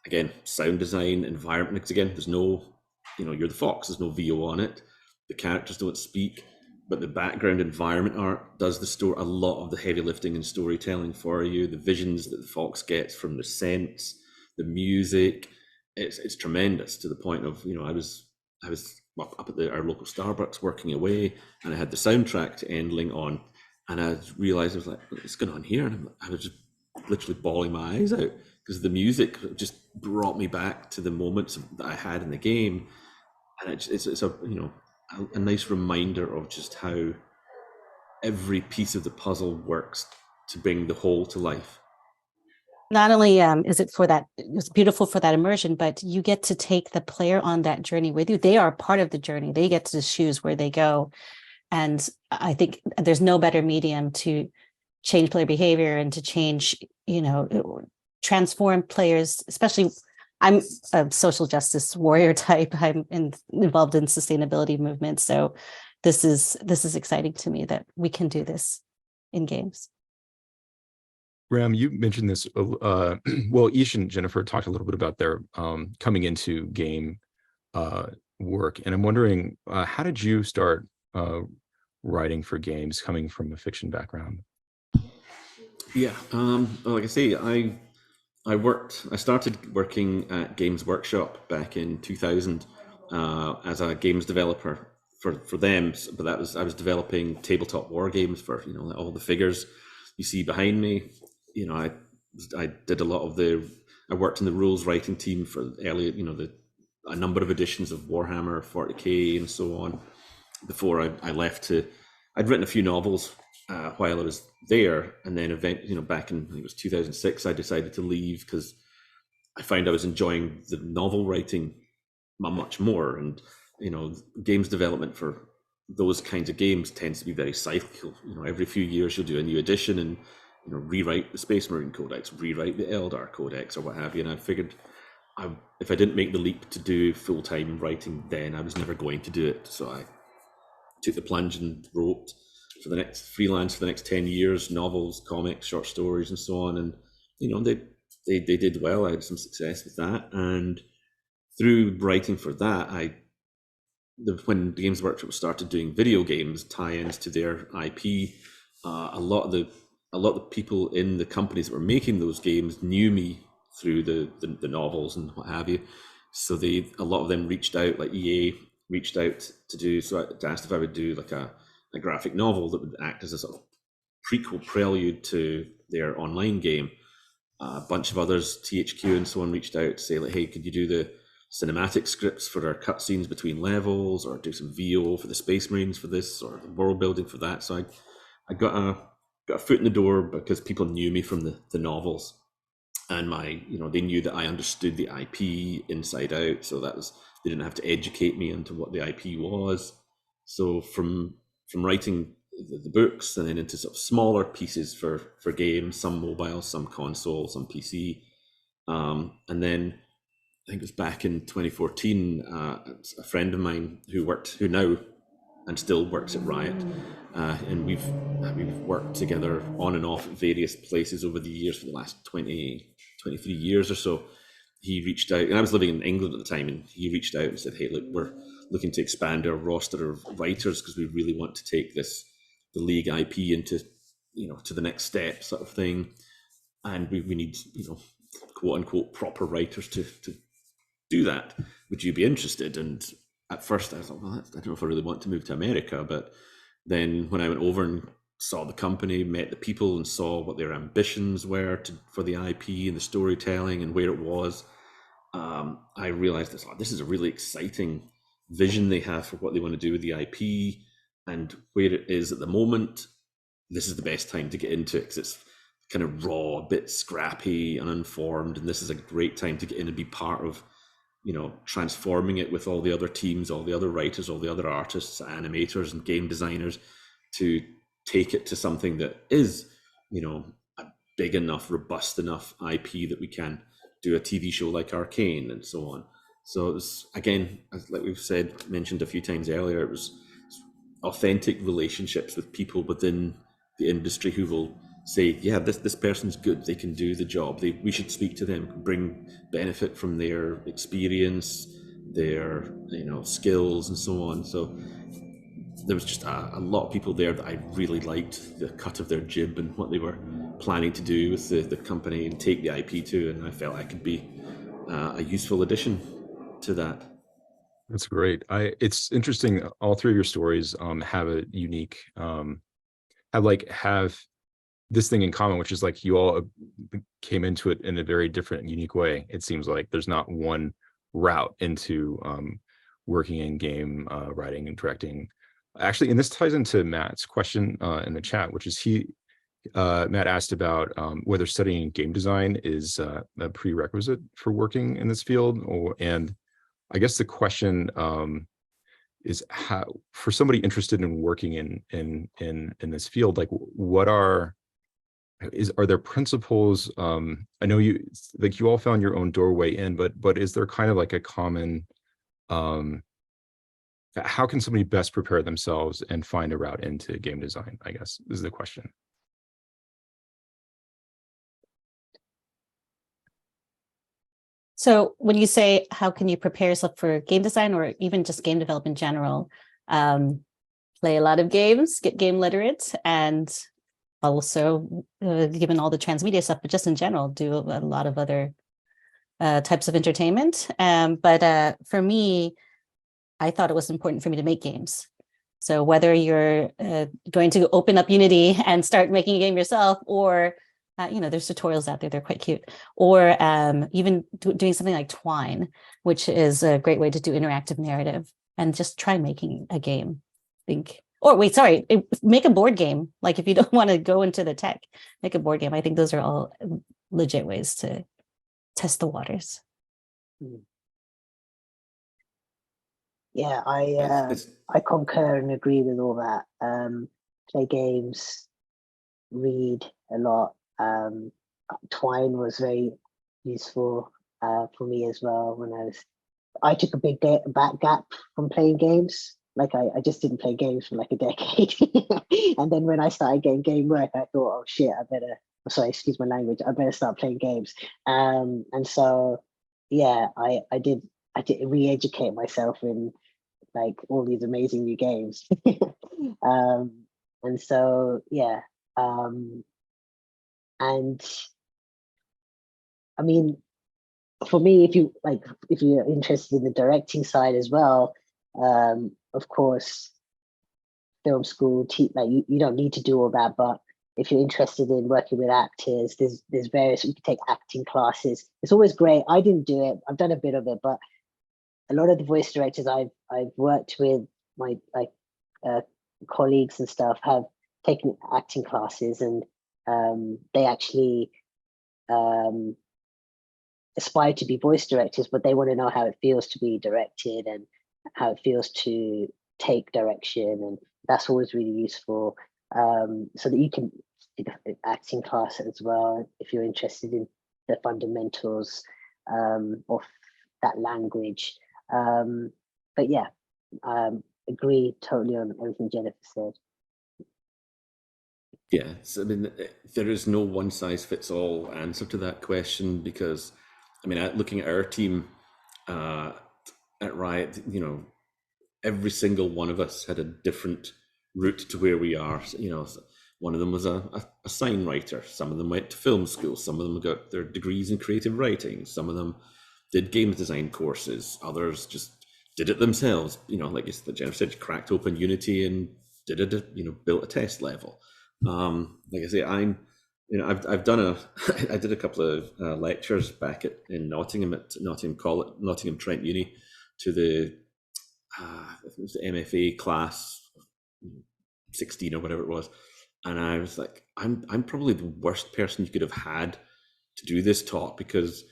again, sound design, environment, because again, there's no, you're the fox, there's no VO on it. The characters don't speak, but the background environment art does a lot of the heavy lifting and storytelling for you. The visions that the fox gets from the scents, the music, it's tremendous, to the point of, I was up at our local Starbucks working away, and I had the soundtrack to Endling on, and I realized, I was like, what's going on here? And I was just literally bawling my eyes out because the music just brought me back to the moments that I had in the game. And it's a nice reminder of just how every piece of the puzzle works to bring the whole to life. Not only is it's beautiful for that immersion, but you get to take the player on that journey with you. They are part of the journey. They get to choose where they go. And I think there's no better medium to change player behavior and to change, transform players, especially. I'm a social justice warrior type. I'm involved in sustainability movements. So this is exciting to me that we can do this in games. Graham, you mentioned this. Well, Iesh and Jennifer talked a little bit about their coming into game work, and I'm wondering, how did you start writing for games, coming from a fiction background? Yeah, like I say, I started working at Games Workshop back in 2000 as a games developer for them, but I was developing tabletop war games for all the figures you see behind me. I did a lot of I worked in the rules writing team for early, a number of editions of Warhammer 40k and so on. before I left to. I'd written a few novels while I was there, and then back in, I think it was 2006, I decided to leave because I found I was enjoying the novel writing much more, and games development for those kinds of games tends to be very cyclical. Every few years you'll do a new edition and rewrite the Space Marine Codex, rewrite the Eldar Codex, or what have you. And I figured if I didn't make the leap to do full-time writing, then I was never going to do it. So I took the plunge and wrote freelance for the next 10 years, novels, comics, short stories, and so on. And they did well. I had some success with that, and through writing for that, when the Games Workshop started doing video games tie-ins to their IP, a lot of the people in the companies that were making those games knew me through the novels and what have you. So a lot of them reached out, like EA reached out to ask if I would do like a graphic novel that would act as a sort of prequel prelude to their online game. A bunch of others, THQ and so on, reached out to say, like, hey, could you do the cinematic scripts for our cutscenes between levels, or do some VO for the Space Marines for this, or the world building for that? So I got a foot in the door because people knew me from the novels, and they knew that I understood the IP inside out. So they didn't have to educate me into what the IP was. So from writing the books and then into sort of smaller pieces for games, some mobile, some console, some PC, and then I think it was back in 2014, a friend of mine who now and still works at Riot, and we've worked together on and off at various places over the years for the last 23 years or so. He reached out, and I was living in England at the time, and he reached out and said, hey, look, we're looking to expand our roster of writers because we really want to take the League IP into, to the next step sort of thing. And we need, quote unquote, proper writers to do that. Would you be interested? And at first I was like, well, I don't know if I really want to move to America. But then when I went over and saw the company, met the people, and saw what their ambitions were for the IP and the storytelling and where it was, I realized this is a really exciting vision they have for what they want to do with the IP, and where it is at the moment. This is the best time to get into it because it's kind of raw, a bit scrappy and unformed, and this is a great time to get in and be part of transforming it with all the other teams, all the other writers, all the other artists, animators, and game designers to take it to something that is, a big enough, robust enough IP that we can do a TV show like Arcane and so on. So it was, again, like we've mentioned a few times earlier, it was authentic relationships with people within the industry who will say, yeah, this person's good, they can do the job, we should speak to them, bring benefit from their experience, their skills and so on. So there was just a lot of people there that I really liked the cut of their jib and what they were planning to do with the company and take the IP to, and I felt I could be a useful addition to that. That's great. It's interesting. All three of your stories have a unique, have this thing in common, which is like you all came into it in a very different, unique way. It seems like there's not one route into working in game writing and directing. Actually, and this ties into Matt's question in the chat, which is Matt asked about whether studying game design is a prerequisite for working in this field, and I guess the question is how, for somebody interested in working in this field, like are there principles? I know you all found your own doorway in, but is there kind of like a common, how can somebody best prepare themselves and find a route into game design, I guess is the question. So when you say, how can you prepare yourself for game design or even just game development in general, play a lot of games, get game literate, and also, given all the transmedia stuff, but just in general, do a lot of other types of entertainment. But for me, I thought it was important for me to make games. So whether you're going to open up Unity and start making a game yourself, or there's tutorials out there, they're quite cute, or even doing something like Twine, which is a great way to do interactive narrative, and just try making a game. think. Or wait, sorry, make a board game. Like if you don't want to go into the tech, make a board game. I think those are all legit ways to test the waters. Yeah, I concur and agree with all that. Play games, read a lot. Twine was very useful for me as well when I took a big back gap from playing games. Like I just didn't play games for like a decade. And then when I started getting game work, I thought, oh shit, sorry, excuse my language, I better start playing games. And so yeah, I did re-educate myself in like all these amazing new games. And so yeah. And I mean, for me, if you're interested in the directing side as well, of course, film school, like you don't need to do all that, but if you're interested in working with actors, there's various, you can take acting classes. It's always great. I didn't do it. I've done a bit of it, but a lot of the voice directors I've worked with, my colleagues and stuff, have taken acting classes, and they actually aspire to be voice directors, but they want to know how it feels to be directed and how it feels to take direction, and that's always really useful. So that you can acting class as well if you're interested in the fundamentals of that language. But yeah, agree totally on everything Jennifer said. Yeah, so, I mean, there is no one size fits all answer to that question, because I mean, looking at our team at Riot, you know, every single one of us had a different route to where we are. You know, one of them was a sign writer. Some of them went to film school. Some of them got their degrees in creative writing. Some of them did games design courses. Others just did it themselves. You know, like Jennifer said, cracked open Unity and did it. You know, built a test level. Like I say, I've done I did a couple of lectures back in Nottingham at Nottingham Trent Uni to the I think it was the MFA class 16 or whatever it was, and I was like, I'm probably the worst person you could have had to do this talk, because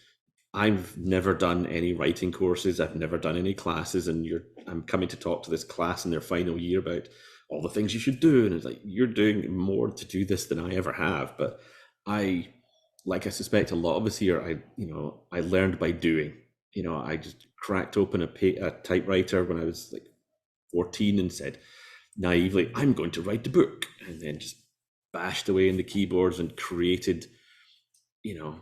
I've never done any writing courses, I've never done any classes, and I'm coming to talk to this class in their final year about all the things you should do, and it's like, you're doing more to do this than I ever have. But I suspect a lot of us here, I learned by doing. You know, I just cracked open a typewriter when I was like 14 and said naively, I'm going to write a book, and then just bashed away in the keyboards and created, you know,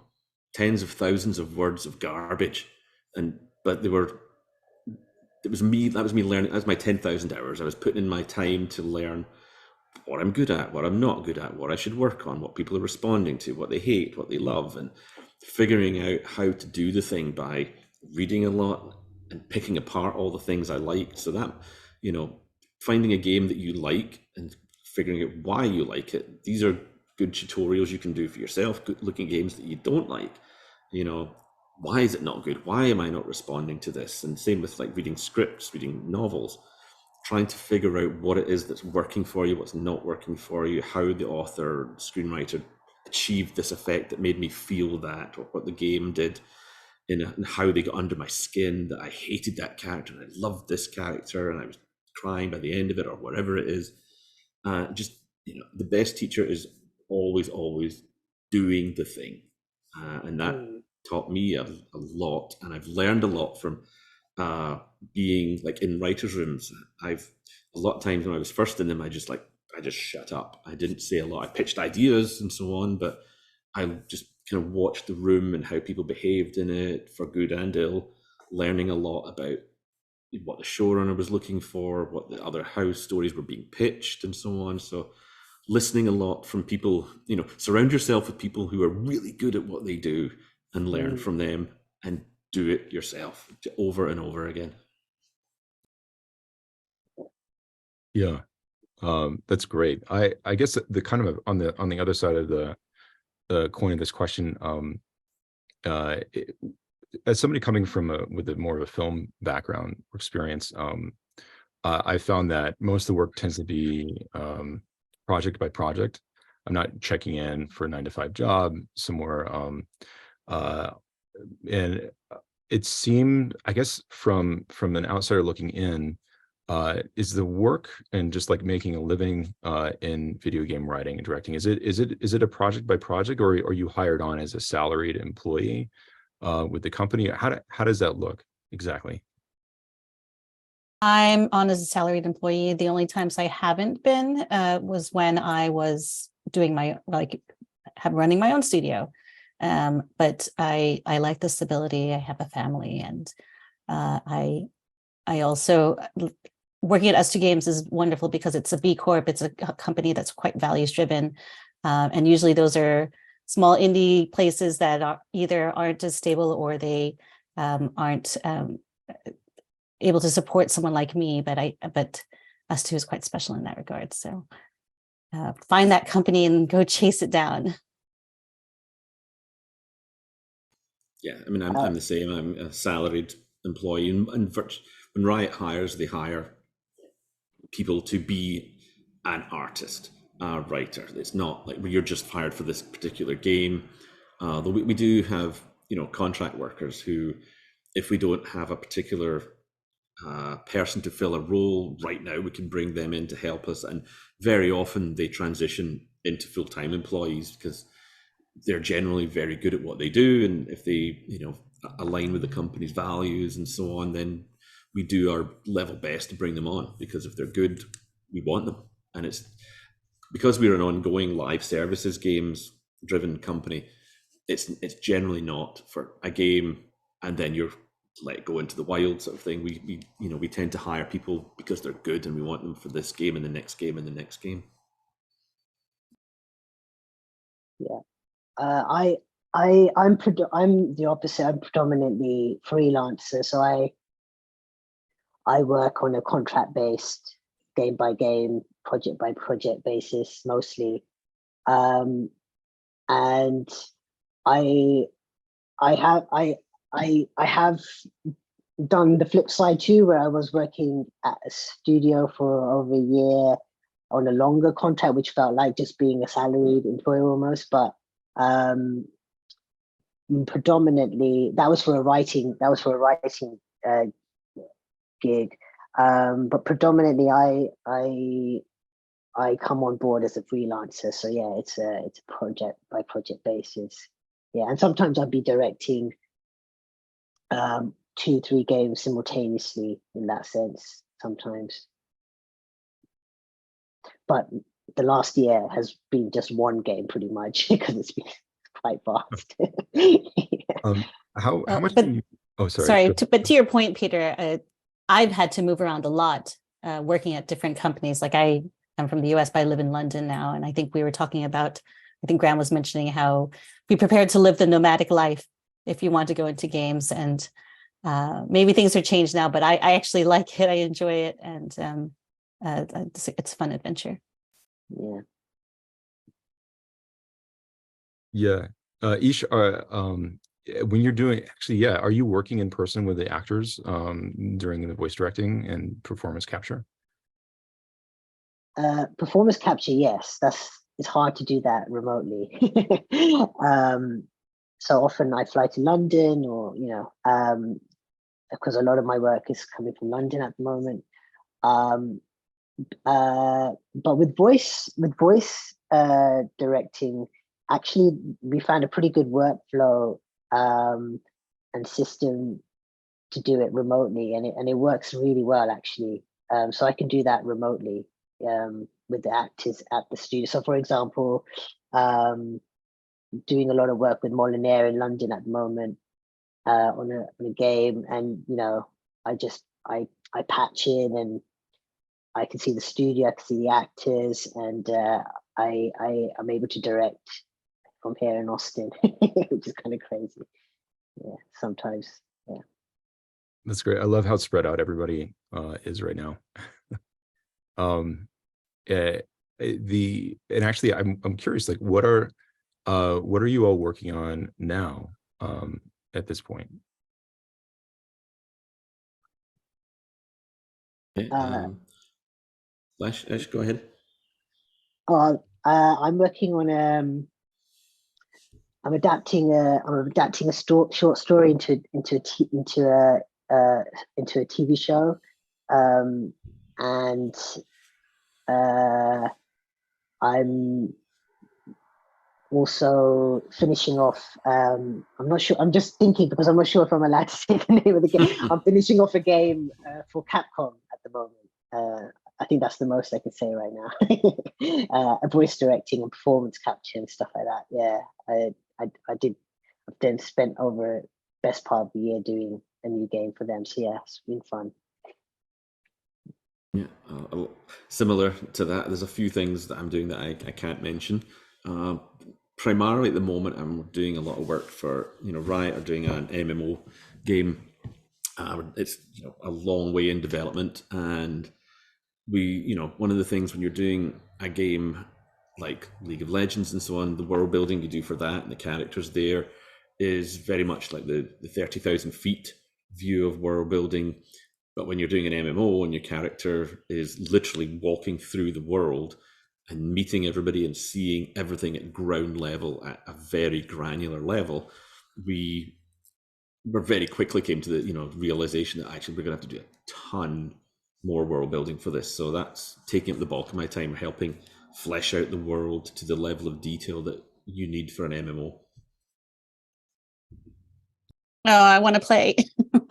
tens of thousands of words of garbage. But that was me learning. That was my 10,000 hours. I was putting in my time to learn what I'm good at, what I'm not good at, what I should work on, what people are responding to, what they hate, what they love, and figuring out how to do the thing by reading a lot and picking apart all the things I liked. So that, you know, finding a game that you like and figuring out why you like it. These are good tutorials you can do for yourself. Looking at games that you don't like, you know, why is it not good? Why am I not responding to this? And same with like reading scripts, reading novels, trying to figure out what it is that's working for you, what's not working for you, how the author, screenwriter achieved this effect that made me feel that, or what the game did and how they got under my skin, that I hated that character and I loved this character and I was crying by the end of it, or whatever it is. Just, you know, the best teacher is always doing the thing. And that taught me a lot, and I've learned a lot from being like in writers' rooms. A lot of times when I was first in them, I just shut up. I didn't say a lot. I pitched ideas and so on, but I just kind of watched the room and how people behaved in it, for good and ill, learning a lot about what the showrunner was looking for, what the other house stories were being pitched, and so on. So listening a lot from people, you know, surround yourself with people who are really good at what they do and learn from them, and do it yourself over and over again. Yeah, that's great. I guess the kind of on the other side of the coin of this question, as somebody coming from with a more of a film background or experience, I found that most of the work tends to be project by project. I'm not checking in for a 9 to 5 job somewhere. Uh, and it seemed, I guess, from an outsider looking in, is the work and just like making a living in video game writing and directing, is it a project by project, or are you hired on as a salaried employee with the company? How does that look exactly? I'm on as a salaried employee. The only times I haven't been was when I was doing my running my own studio. But I like the stability. I have a family, and I also, working at S2 Games is wonderful because it's a B Corp. It's a company that's quite values driven, and usually those are small indie places that are either aren't as stable, or they aren't able to support someone like me. But S2 is quite special in that regard. So find that company and go chase it down. Yeah, I mean, I'm the same. I'm a salaried employee, and when Riot hires, they hire people to be an artist, a writer. It's not like you're just hired for this particular game. Though we do have, contract workers who, if we don't have a particular person to fill a role right now, we can bring them in to help us. And very often they transition into full-time employees because they're generally very good at what they do, and if they align with the company's values and so on, then we do our level best to bring them on, because if they're good, we want them. And it's because we're an ongoing live services games driven company, it's generally not for a game and then you're let go into the wild sort of thing. We tend to hire people because they're good and we want them for this game and the next game and the next game. Yeah. I'm the opposite. I'm predominantly freelancer, so I work on a contract-based, game by game, project by project basis mostly, and I have done the flip side too, where I was working at a studio for over a year on a longer contract, which felt like just being a salaried employee almost, but predominantly that was for a writing gig, but predominantly I come on board as a freelancer. So yeah, it's a project by project basis. Yeah, and sometimes I'll be directing 2-3 games simultaneously in that sense sometimes, but the last year has been just one game pretty much because it's been quite fast. How much? Oh, sorry. But to your point, Peter, I've had to move around a lot, working at different companies. Like I'm from the US, but I live in London now, and I think we were talking about. I think Graham was mentioning how be prepared to live the nomadic life if you want to go into games, and maybe things are changed now. But I actually like it. I enjoy it, and it's a fun adventure. Yeah. Yeah. Iesh, when you're doing, actually, yeah, are you working in person with the actors during the voice directing and performance capture? Performance capture, yes. It's hard to do that remotely. So often I fly to London, or because a lot of my work is coming from London at the moment. But with voice directing, actually we found a pretty good workflow and system to do it remotely, and it works really well actually. So I can do that remotely with the actors at the studio. So for example, doing a lot of work with Molyneux in London at the moment on a game, and I patch in and I can see the studio, I can see the actors, and I am able to direct from here in Austin, which is kind of crazy. Yeah, sometimes. Yeah. That's great. I love how spread out everybody is right now. And actually, I'm curious, like, what are you all working on now at this point? Okay, Iesh, go ahead. I'm working on I'm adapting a short story into a TV show, and I'm also finishing off. I'm not sure. I'm just thinking because I'm not sure if I'm allowed to say the name of the game. I'm finishing off a game for Capcom at the moment. I think that's the most I can say right now. Voice directing and performance capture and stuff like that. Yeah, I've then spent over best part of the year doing a new game for them. So yeah, it's been fun. Yeah, similar to that. There's a few things that I'm doing that I can't mention. Primarily at the moment, I'm doing a lot of work for Riot are doing an MMO game. It's a long way in development, and one of the things when you're doing a game like League of Legends and so on, the world building you do for that and the characters there is very much like the 30,000 feet view of world building. But when you're doing an MMO and your character is literally walking through the world and meeting everybody and seeing everything at ground level at a very granular level, we very quickly came to the realization that actually we're going to have to do a ton more world building for this. So that's taking up the bulk of my time, helping flesh out the world to the level of detail that you need for an MMO. Oh, I want to play.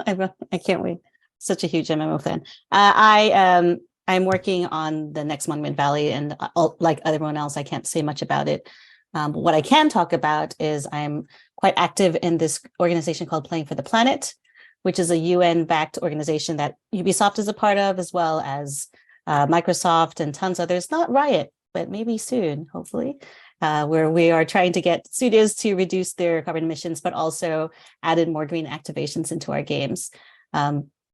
I can't wait. Such a huge MMO fan. I'm working on the next Monument Valley, and like everyone else, I can't say much about it. What I can talk about is I'm quite active in this organization called Playing for the Planet, which is a UN-backed organization that Ubisoft is a part of, as well as Microsoft and tons of others. Not Riot, but maybe soon, hopefully, where we are trying to get studios to reduce their carbon emissions, but also added more green activations into our games.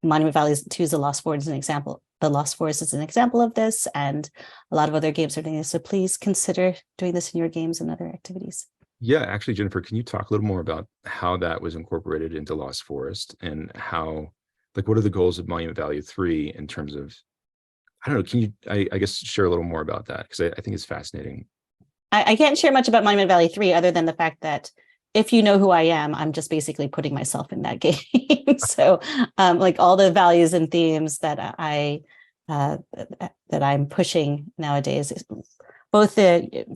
Monument Valley 2 is The Lost Forest is an example. The Lost Forest is an example of this, and a lot of other games are doing this. So please consider doing this in your games and other activities. Yeah, actually, Jennifer, can you talk a little more about how that was incorporated into Lost Forest and how, what are the goals of Monument Valley 3 in terms of, I don't know, can you, I guess, share a little more about that? Because I think it's fascinating. I can't share much about Monument Valley 3 other than the fact that if you know who I am, I'm just basically putting myself in that game. So all the values and themes that I'm pushing nowadays, both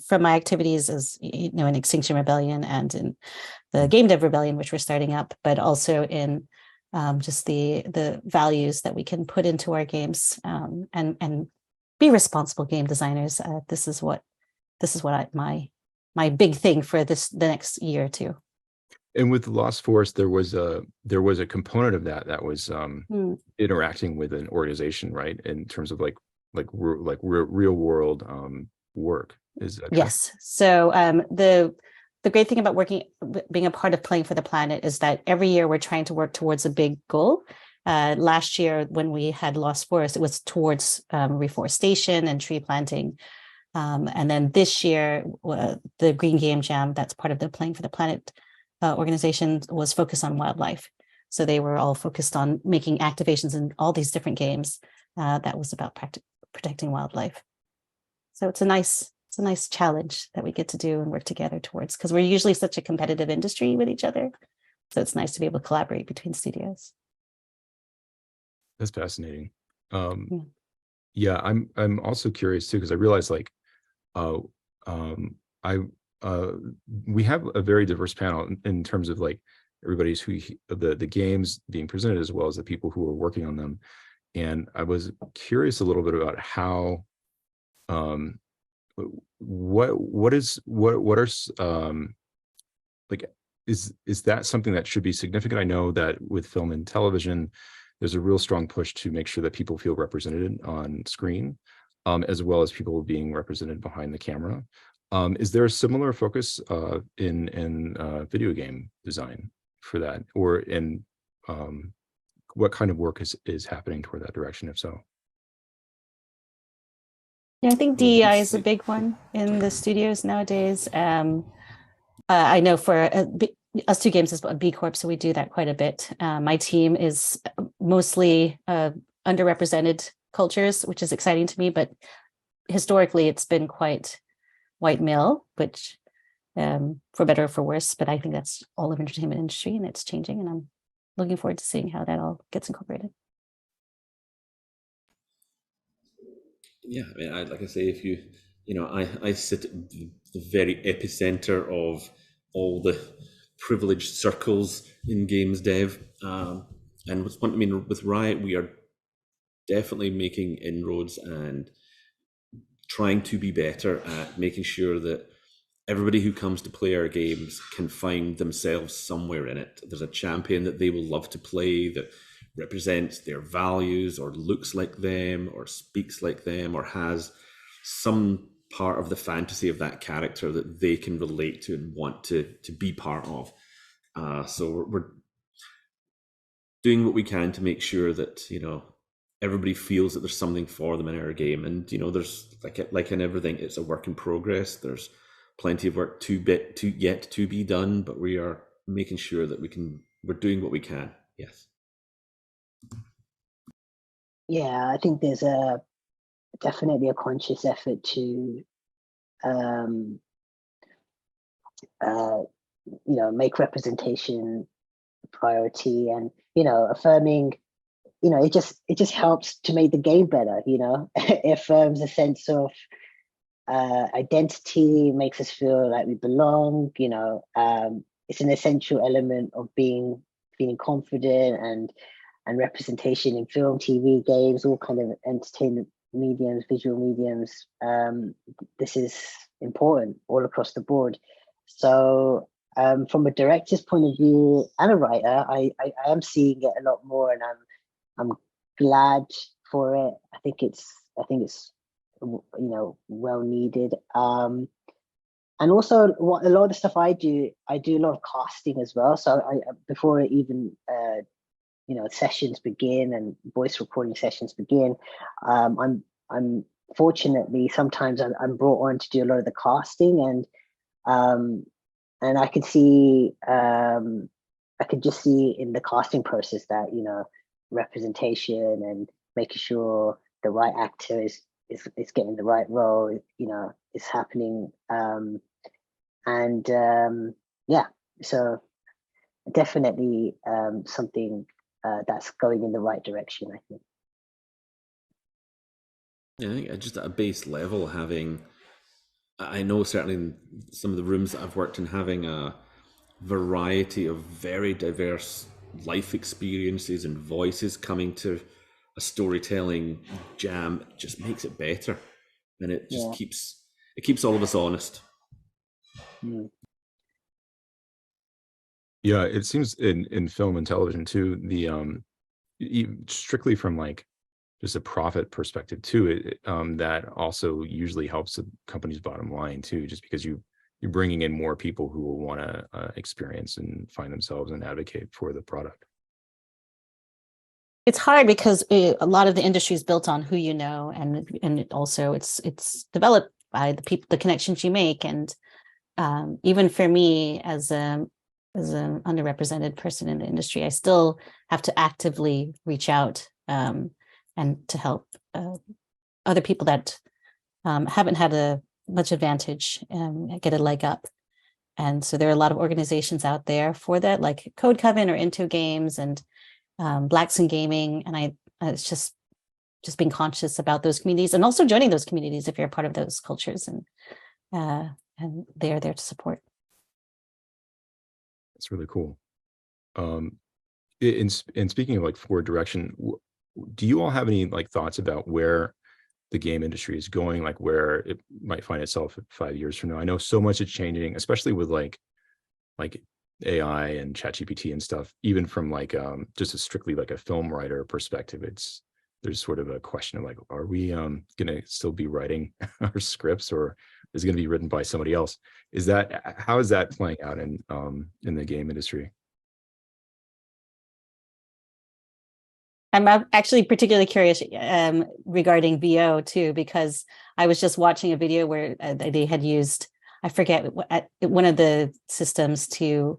from my activities as in Extinction Rebellion and in the Game Dev Rebellion, which we're starting up, but also in just the values that we can put into our games and be responsible game designers. This is what my big thing for the next year or two. And with Lost Forest, there was a component of that was interacting with an organization, right? In terms of real world work. Is that yes? True? So the great thing about being a part of Playing for the Planet is that every year we're trying to work towards a big goal. Last year, when we had Lost Forest, it was towards reforestation and tree planting. And then this year, the Green Game Jam, that's part of the Playing for the Planet organization, was focused on wildlife. So they were all focused on making activations in all these different games that was about protecting wildlife. So it's a nice challenge that we get to do and work together towards, because we're usually such a competitive industry with each other. So it's nice to be able to collaborate between studios. That's fascinating. Yeah, I'm also curious too, because I realize we have a very diverse panel in terms of everybody's the games being presented, as well as the people who are working on them. And I was curious a little bit about how is that something that should be significant? I know that with film and television, there's a real strong push to make sure that people feel represented on screen, as well as people being represented behind the camera. Is there a similar focus in video game design for that, or in what kind of work is happening toward that direction, if so? Yeah, I think DEI is a big one in the studios nowadays. I know for us two games is a B Corp, so we do that quite a bit. My team is mostly underrepresented cultures, which is exciting to me. But historically, it's been quite white male, which for better or for worse. But I think that's all of entertainment industry, and it's changing. And I'm looking forward to seeing how that all gets incorporated. Yeah, I mean, like I say, if I sit at the very epicenter of all the privileged circles in games dev, and with Riot, we are definitely making inroads and trying to be better at making sure that everybody who comes to play our games can find themselves somewhere in it. There's a champion that they will love to play that represents their values or looks like them or speaks like them or has some part of the fantasy of that character that they can relate to and want to be part of. So we're doing what we can to make sure that everybody feels that there's something for them in our game. And there's like in everything, it's a work in progress. There's plenty of work yet to be done, but we are making sure that we're doing what we can. Yes. Yeah, I think there's definitely a conscious effort to make representation a priority, and affirming, it just helps to make the game better. It affirms a sense of identity, makes us feel like we belong. It's an essential element of feeling confident, and representation in film, TV, games, all kind of entertainment mediums, visual mediums. This is important all across the board. So from a director's point of view and a writer, I am seeing it a lot more, and I'm glad for it. I think it's well needed. And also, a lot of the stuff I do a lot of casting as well. So before even sessions begin and voice recording sessions begin, I'm fortunately sometimes I'm brought on to do a lot of the casting, and I could see I could just see in the casting process that representation and making sure the right actor is getting the right role is happening, so definitely something that's going in the right direction, I think. Yeah, I think just at a base level, I know certainly in some of the rooms that I've worked in, having a variety of very diverse life experiences and voices coming to a storytelling jam just makes it better, and it just keeps all of us honest. Yeah, it seems in film and television too, strictly from like just a profit perspective too, that also usually helps the company's bottom line too, just because you're bringing in more people who will want to experience and find themselves and advocate for the product. It's hard because a lot of the industry is built on who you know, and it also it's developed by the people, the connections you make, and even for me as an underrepresented person in the industry, I still have to actively reach out and to help other people that haven't had much advantage get a leg up. And so there are a lot of organizations out there for that, like Code Coven or Into Games and Blacks in Gaming. And it's just being conscious about those communities and also joining those communities if you're a part of those cultures, and they are there to support. That's really cool. In speaking of like forward direction, do you all have any like thoughts about where the game industry is going, like where it might find itself 5 years from now? I know so much is changing, especially with like AI and ChatGPT and stuff. Even from like just strictly like a film writer perspective, there's sort of a question of like, are we gonna still be writing our scripts, or is it gonna be written by somebody else? How is that playing out in the game industry? I'm actually particularly curious regarding VO too, because I was just watching a video where they had used, I forget, one of the systems to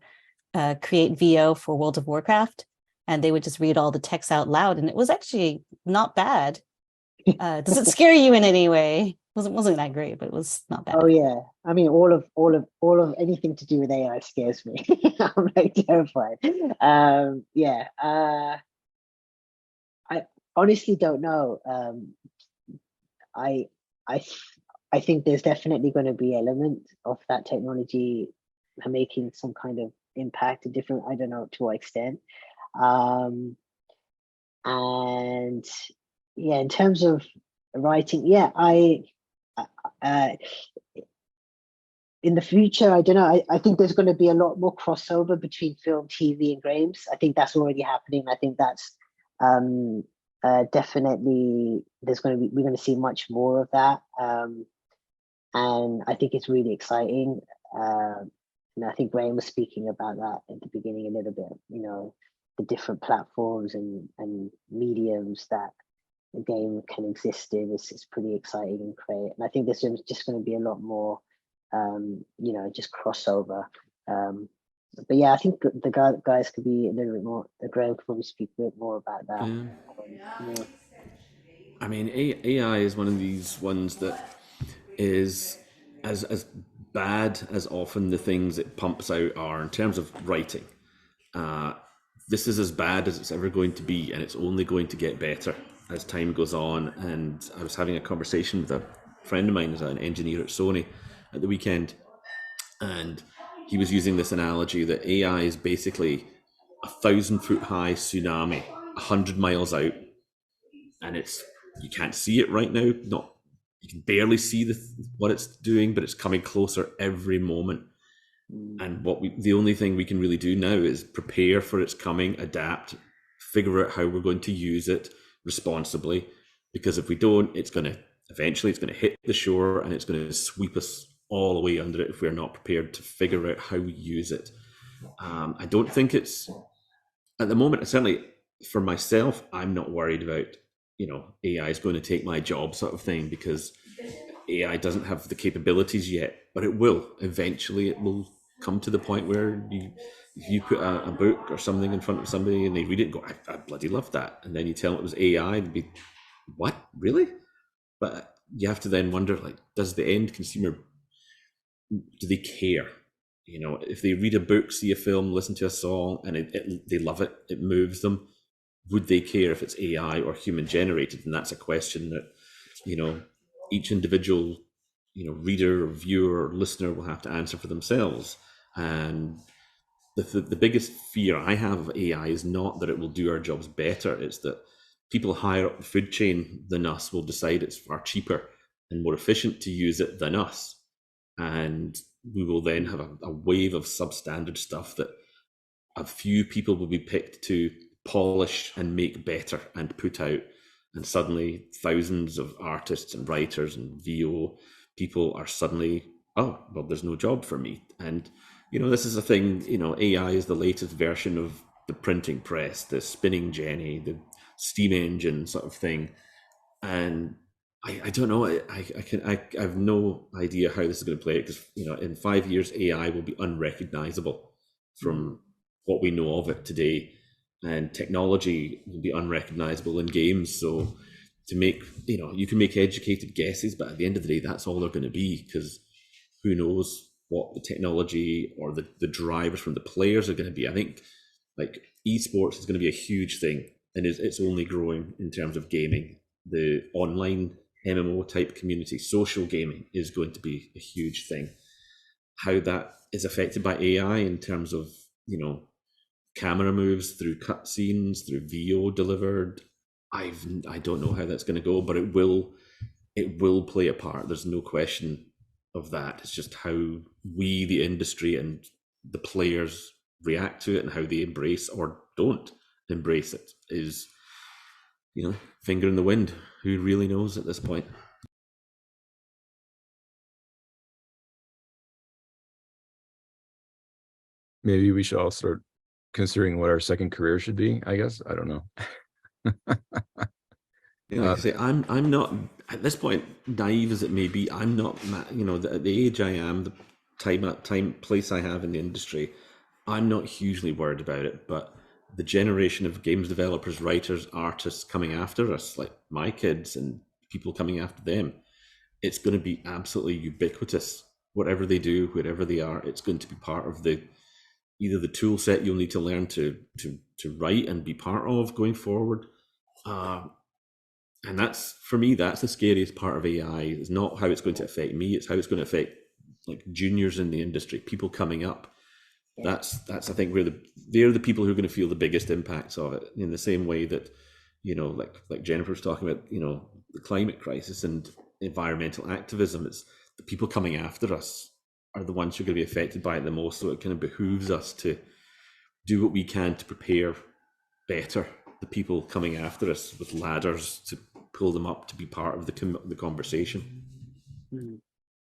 create VO for World of Warcraft, and they would just read all the text out loud, and it was actually not bad. Does it scare you in any way? Wasn't that great, but it was not bad. Oh yeah, I mean, all of anything to do with AI scares me. I'm like terrified. Yeah, I honestly don't know. I I I think there's definitely going to be elements of that technology making some kind of impact, a different, I don't know to what extent. Um, and yeah, in terms of writing, yeah, uh, in the future, I don't know. I think there's going to be a lot more crossover between film, TV, and games. I think that's already happening. I think that's um, definitely we're going to see much more of that, and I think it's really exciting. And I think Graham was speaking about that at the beginning a little bit. You know, the different platforms and mediums that the game can exist in is pretty exciting and great. And I think there's just going to be a lot more, you know, just crossover. But yeah, I think the guys could be a little bit more. The Graham could probably speak a bit more about that. Yeah. I mean, AI is one of these ones that is as bad as often the things it pumps out are in terms of writing. This is as bad as it's ever going to be, and it's only going to get better as time goes on. And I was having a conversation with a friend of mine who's an engineer at Sony at the weekend, and he was using this analogy that AI is basically 1,000-foot high tsunami 100 miles out, and you can't see it right now. You can barely see what it's doing, but it's coming closer every moment. And the only thing we can really do now is prepare for its coming, adapt, figure out how we're going to use it responsibly. Because if we don't, eventually it's going to hit the shore and it's going to sweep us all away under it if we're not prepared to figure out how we use it. I don't think it's at the moment. Certainly for myself, I'm not worried about AI is going to take my job sort of thing, because AI doesn't have the capabilities yet, but it will. Eventually it will come to the point where if you put a book or something in front of somebody and they read it and go, I bloody love that, and then you tell them it was AI, they'd be, what, really? But you have to then wonder, like, does the end consumer, do they care? If they read a book, see a film, listen to a song, and they love it, it moves them, would they care if it's AI or human generated? And that's a question that each individual reader or viewer or listener will have to answer for themselves. And the biggest fear I have of AI is not that it will do our jobs better, it's that people higher up the food chain than us will decide it's far cheaper and more efficient to use it than us, and we will then have a wave of substandard stuff that a few people will be picked to polish and make better and put out, and suddenly thousands of artists and writers and VO people are suddenly, oh, well, there's no job for me. And this is a thing, AI is the latest version of the printing press, the spinning jenny, the steam engine sort of thing. And I don't know, I have no idea how this is going to play, because in 5 years AI will be unrecognizable from what we know of it today, and technology will be unrecognizable in games. So to make, you can make educated guesses, but at the end of the day, that's all they're going to be, because who knows what the technology or the drivers from the players are going to be. I think like esports is going to be a huge thing, and it's only growing in terms of gaming. The online MMO type community, social gaming, is going to be a huge thing. How that is affected by AI in terms of, camera moves through cutscenes, through VO delivered, I don't know how that's going to go, but it will play a part. There's no question of that. It's just how we, the industry, and the players react to it, and how they embrace or don't embrace it is, finger in the wind. Who really knows at this point? Maybe we should all start considering what our second career should be, I guess. I don't know. Like I say, I'm not, at this point, naive as it may be, I'm not, at the age I am, the place I have in the industry, I'm not hugely worried about it. But the generation of games developers, writers, artists coming after us, like my kids and people coming after them, it's going to be absolutely ubiquitous. Whatever they do, wherever they are, it's going to be part of either the tool set you'll need to learn to write and be part of going forward. And that's, for me, that's the scariest part of AI. It's not how it's going to affect me, it's how it's going to affect like juniors in the industry, people coming up. Yeah. That's I think they're the people who are going to feel the biggest impacts of it, in the same way that, like Jennifer's talking about, the climate crisis and environmental activism. It's the people coming after us are the ones who are going to be affected by it the most. So it kind of behooves us to do what we can to prepare better the people coming after us with ladders to pull them up to be part of the conversation.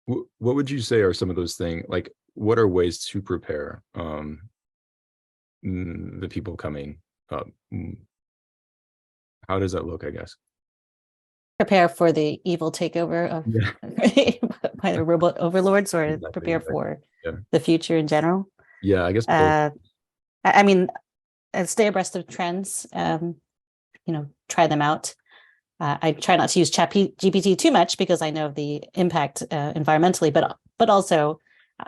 What would you say are some of those things? Like, what are ways to prepare the people coming up? How does that look, I guess? Prepare for the evil takeover of by the robot overlords, or exactly, prepare for the future in general? Yeah, I guess. I mean, stay abreast of trends. Try them out. I try not to use ChatGPT too much because I know of the impact environmentally, but also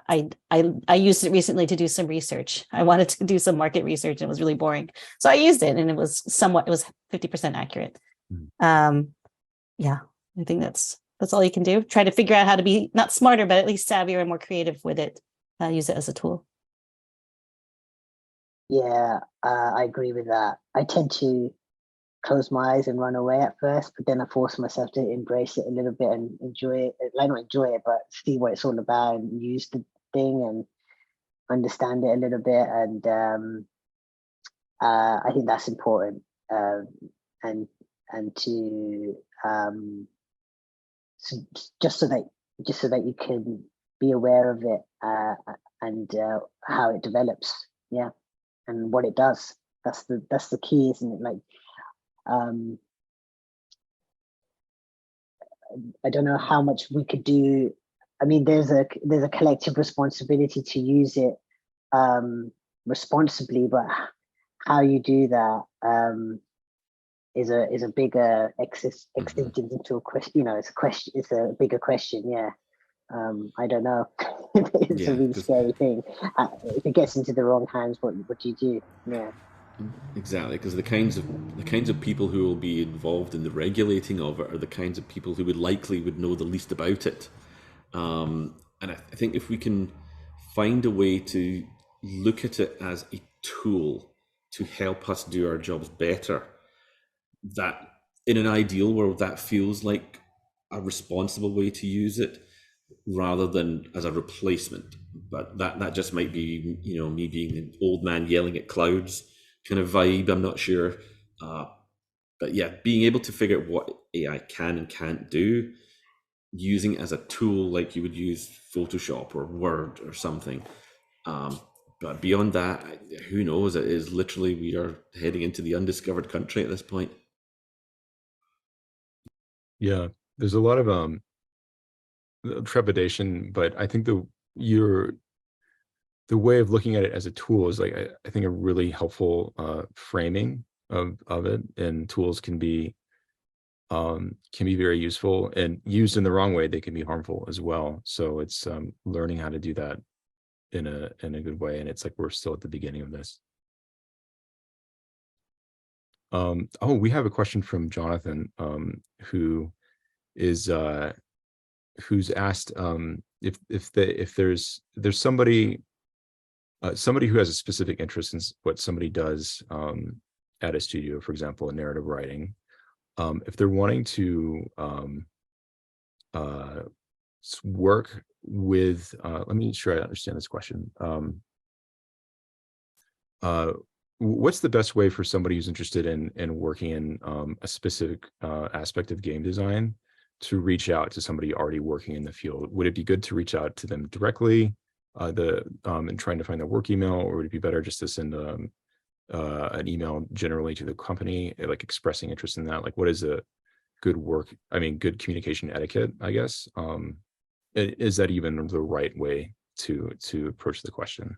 I used it recently to do some research. I wanted to do some market research and it was really boring. So I used it and it was 50% accurate. Yeah, I think that's all you can do. Try to figure out how to be not smarter, but at least savvier and more creative with it. Use it as a tool. Yeah, I agree with that. I tend to close my eyes and run away at first, but then I force myself to embrace it a little bit and enjoy it. Like, not enjoy it, but see what it's all about and use the thing and understand it a little bit. And I think that's important. And to just so that you can be aware of it and how it develops, and what it does. That's the key, isn't it? Like, I don't know how much we could do. I mean, there's a collective responsibility to use it responsibly, but how you do that is a bigger extended into a question. It's a question. It's a bigger question. Yeah. I don't know. It's a really scary thing. If it gets into the wrong hands, what do you do? Yeah. Exactly, because the kinds of people who will be involved in the regulating of it are the kinds of people who would know the least about it. And I think if we can find a way to look at it as a tool to help us do our jobs better, that in an ideal world, that feels like a responsible way to use it rather than as a replacement. But that just might be, me being an old man yelling at clouds kind of vibe. I'm not sure. But yeah, being able to figure out what AI can and can't do, using it as a tool like you would use Photoshop or Word or something. But beyond that, who knows? It is literally, we are heading into the undiscovered country at this point. Yeah, there's a lot of trepidation, but I think the way of looking at it as a tool is like, I think a really helpful framing of it, and tools can be very useful, and used in the wrong way, they can be harmful as well. So it's learning how to do that in a good way. And it's like, we're still at the beginning of this. We have a question from Jonathan, who's asked if there's somebody who has a specific interest in what somebody does at a studio, for example, in narrative writing, if they're wanting to work with, let me make sure I understand this question. What's the best way for somebody who's interested in working in a specific aspect of game design to reach out to somebody already working in the field? Would it be good to reach out to them directly, and trying to find their work email, or would it be better just to send an email generally to the company, like expressing interest in that? Like, what is a good communication etiquette, I guess? Is that even the right way to approach the question?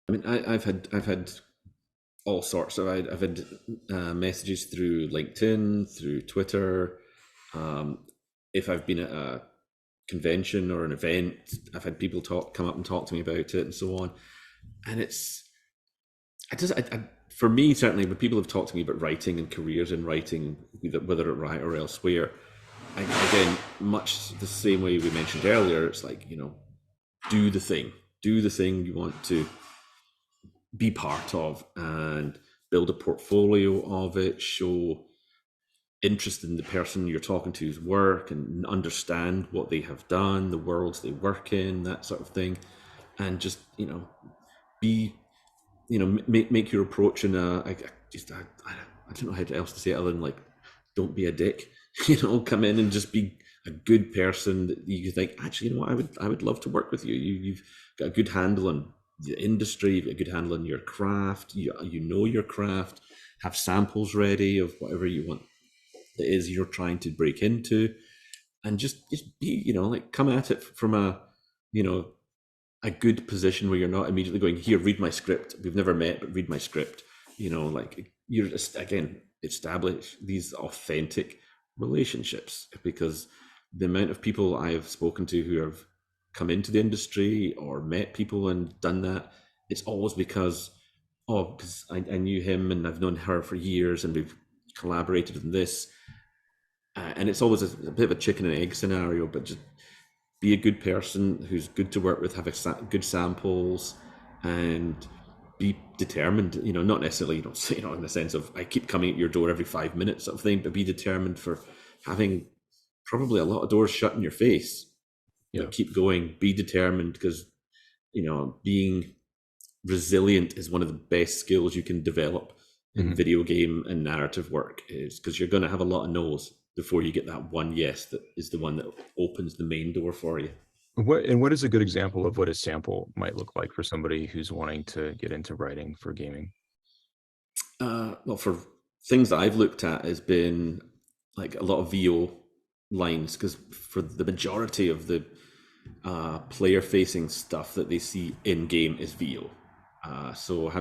I mean, mean, I've had all sorts of. I've had messages through LinkedIn, through Twitter. If I've been at a convention or an event, I've had people come up and talk to me about it and so on. And for me, certainly, when people have talked to me about writing and careers in writing, whether at Riot or elsewhere, again, much the same way we mentioned earlier, it's like, do the thing you want to be part of, and build a portfolio of it, show interest in the person you're talking to's work, and understand what they have done, the worlds they work in, that sort of thing, and just be make your approach in I don't know how else to say it other than like, don't be a dick. Come in and just be a good person that you think, actually, I would love to work with you. You've got a good handle on the industry, you've got a good handle on your craft, you know your craft, have samples ready of whatever you want it is you're trying to break into, and just be, come at it from a good position where you're not immediately going, here, read my script. We've never met, but read my script. You're just, again, establish these authentic relationships, because the amount of people I have spoken to who have come into the industry or met people and done that, it's always because I knew him and I've known her for years and we've collaborated on this. And it's always a bit of a chicken and egg scenario, but just be a good person who's good to work with, have good samples, and be determined, not necessarily, in the sense of I keep coming at your door every 5 minutes sort of thing, but be determined for having probably a lot of doors shut in your face. Keep going, be determined, because, being resilient is one of the best skills you can develop in video game and narrative work, is because you're going to have a lot of no's before you get that one yes that is the one that opens the main door for you. What is a good example of what a sample might look like for somebody who's wanting to get into writing for gaming? Well, for things that I've looked at has been like a lot of VO lines, because for the majority of the player-facing stuff that they see in-game is VO. So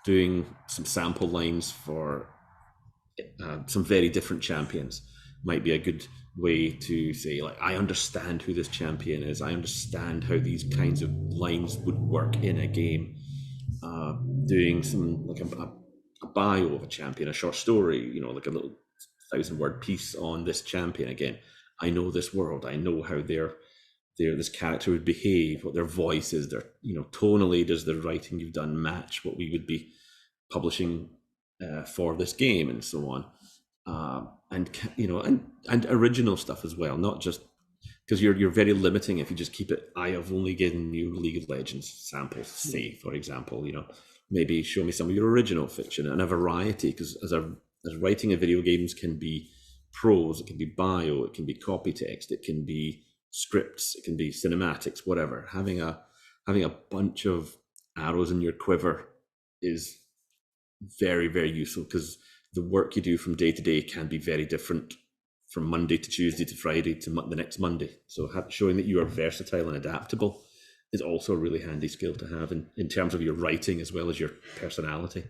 doing some sample lines for some very different champions might be a good way to say, like, I understand who this champion is. I understand how these kinds of lines would work in a game. Doing some, like a bio of a champion, a short story, like a little 1,000-word piece on this champion. Again, I know this world. I know how this character would behave, what their voice is, their, tonally, does the writing you've done match what we would be publishing for this game, and so on. And original stuff as well, not just because you're very limiting if you just keep it. I have only given you League of Legends samples, say, for example. Maybe show me some of your original fiction, and a variety, because as writing of video games can be prose, it can be bio, it can be copy text, it can be scripts, it can be cinematics, whatever. Having a bunch of arrows in your quiver is very, very useful, because the work you do from day to day can be very different from Monday to Tuesday to Friday to the next Monday. So showing that you are versatile and adaptable is also a really handy skill to have in terms of your writing as well as your personality.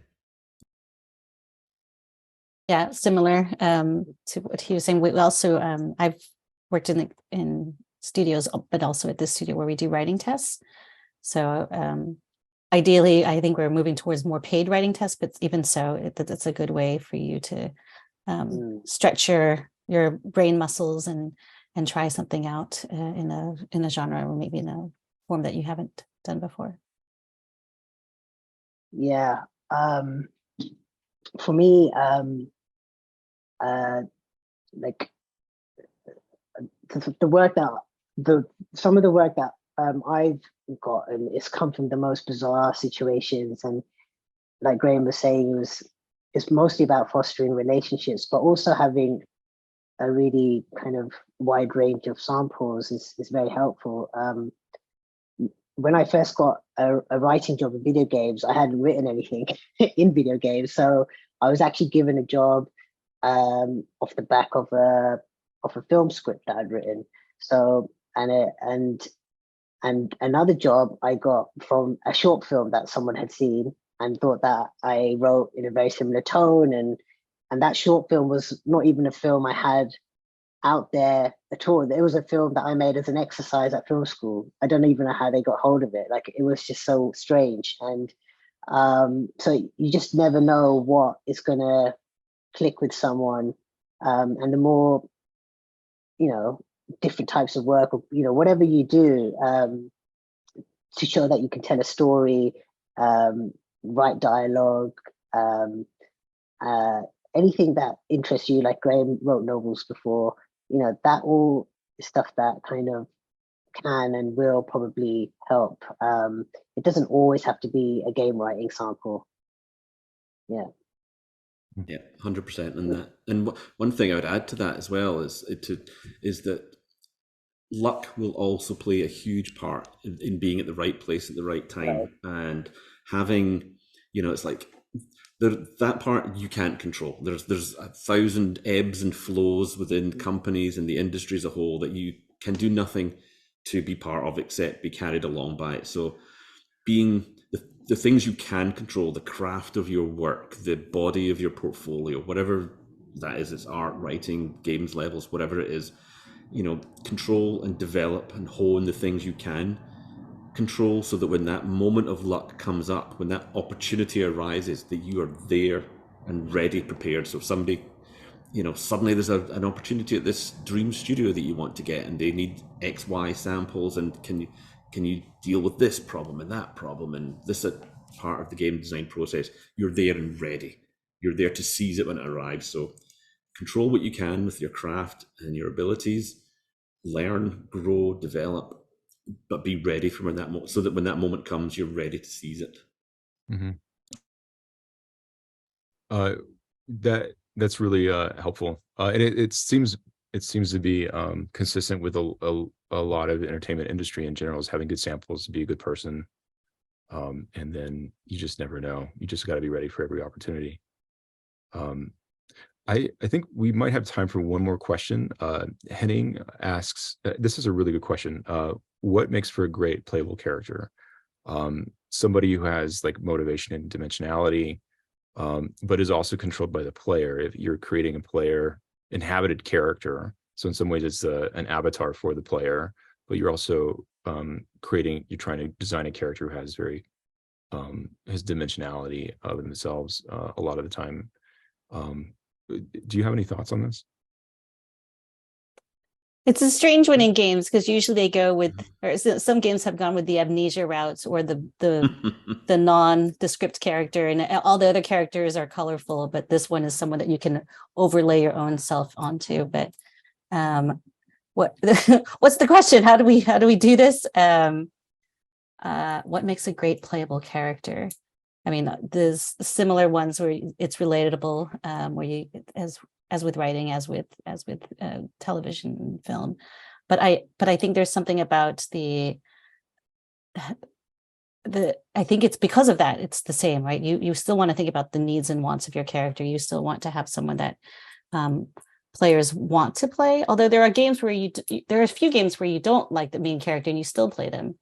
Yeah, similar to what he was saying. We also, I've worked in studios, but also at this studio where we do writing tests. So ideally, I think we're moving towards more paid writing tests, but even so, that's a good way for you to stretch your brain muscles and try something out in a genre, or maybe in a form that you haven't done before. Yeah. For me, like some of the work that I've gotten is come from the most bizarre situations, and like Graham was saying, it's mostly about fostering relationships, but also having a really kind of wide range of samples is very helpful. When I first got a writing job in video games, I hadn't written anything in video games, so I was actually given a job off the back of a film script that I'd written. So and And another job I got from a short film that someone had seen and thought that I wrote in a very similar tone. And that short film was not even a film I had out there at all. It was a film that I made as an exercise at film school. I don't even know how they got hold of it. Like, it was just so strange. And so you just never know what is going to click with someone. And the more, different types of work, or, whatever you do to show that you can tell a story, write dialogue, anything that interests you, like Graham wrote novels before, that all is stuff that kind of can and will probably help. It doesn't always have to be a game writing sample. Yeah. Yeah, 100%. And one thing I would add to that as well is that luck will also play a huge part in being at the right place at the right time, and having, it's like that part you can't control. There's 1,000 ebbs and flows within companies and the industry as a whole that you can do nothing to be part of except be carried along by it. So being the things you can control, the craft of your work, the body of your portfolio, whatever that is, it's art, writing, games, levels, whatever it is, control and develop and hone the things you can control, so that when that moment of luck comes up, when that opportunity arises, that you are there and ready, prepared. So if somebody, suddenly there's an opportunity at this dream studio that you want to get, and they need XY samples, and can you deal with this problem and that problem and this part of the game design process, you're there and ready. You're there to seize it when it arrives. So control what you can with your craft and your abilities, learn, grow, develop, but be ready for when that moment, so that when that moment comes, you're ready to seize it. Mm-hmm. That's really helpful, and it seems to be consistent with a lot of the entertainment industry in general, is having good samples, be a good person, and then you just never know. You just got to be ready for every opportunity. I think we might have time for one more question. Henning asks, this is a really good question. What makes for a great playable character? Somebody who has like motivation and dimensionality, but is also controlled by the player. If you're creating a player inhabited character, so in some ways it's an avatar for the player, but you're also you're trying to design a character who has has dimensionality of themselves a lot of the time. Do you have any thoughts on this? It's a strange one in games, because usually they go with, or some games have gone with the amnesia routes, or the nondescript character, and all the other characters are colorful, but this one is someone that you can overlay your own self onto. But what's the question? How do we do this? What makes a great playable character? I mean, there's similar ones where it's relatable, where you, as with writing, as with television and film, but I think there's something about I think it's because of that. It's the same, right? You still want to think about the needs and wants of your character. You still want to have someone that players want to play. Although there are games where there are a few games where you don't like the main character and you still play them.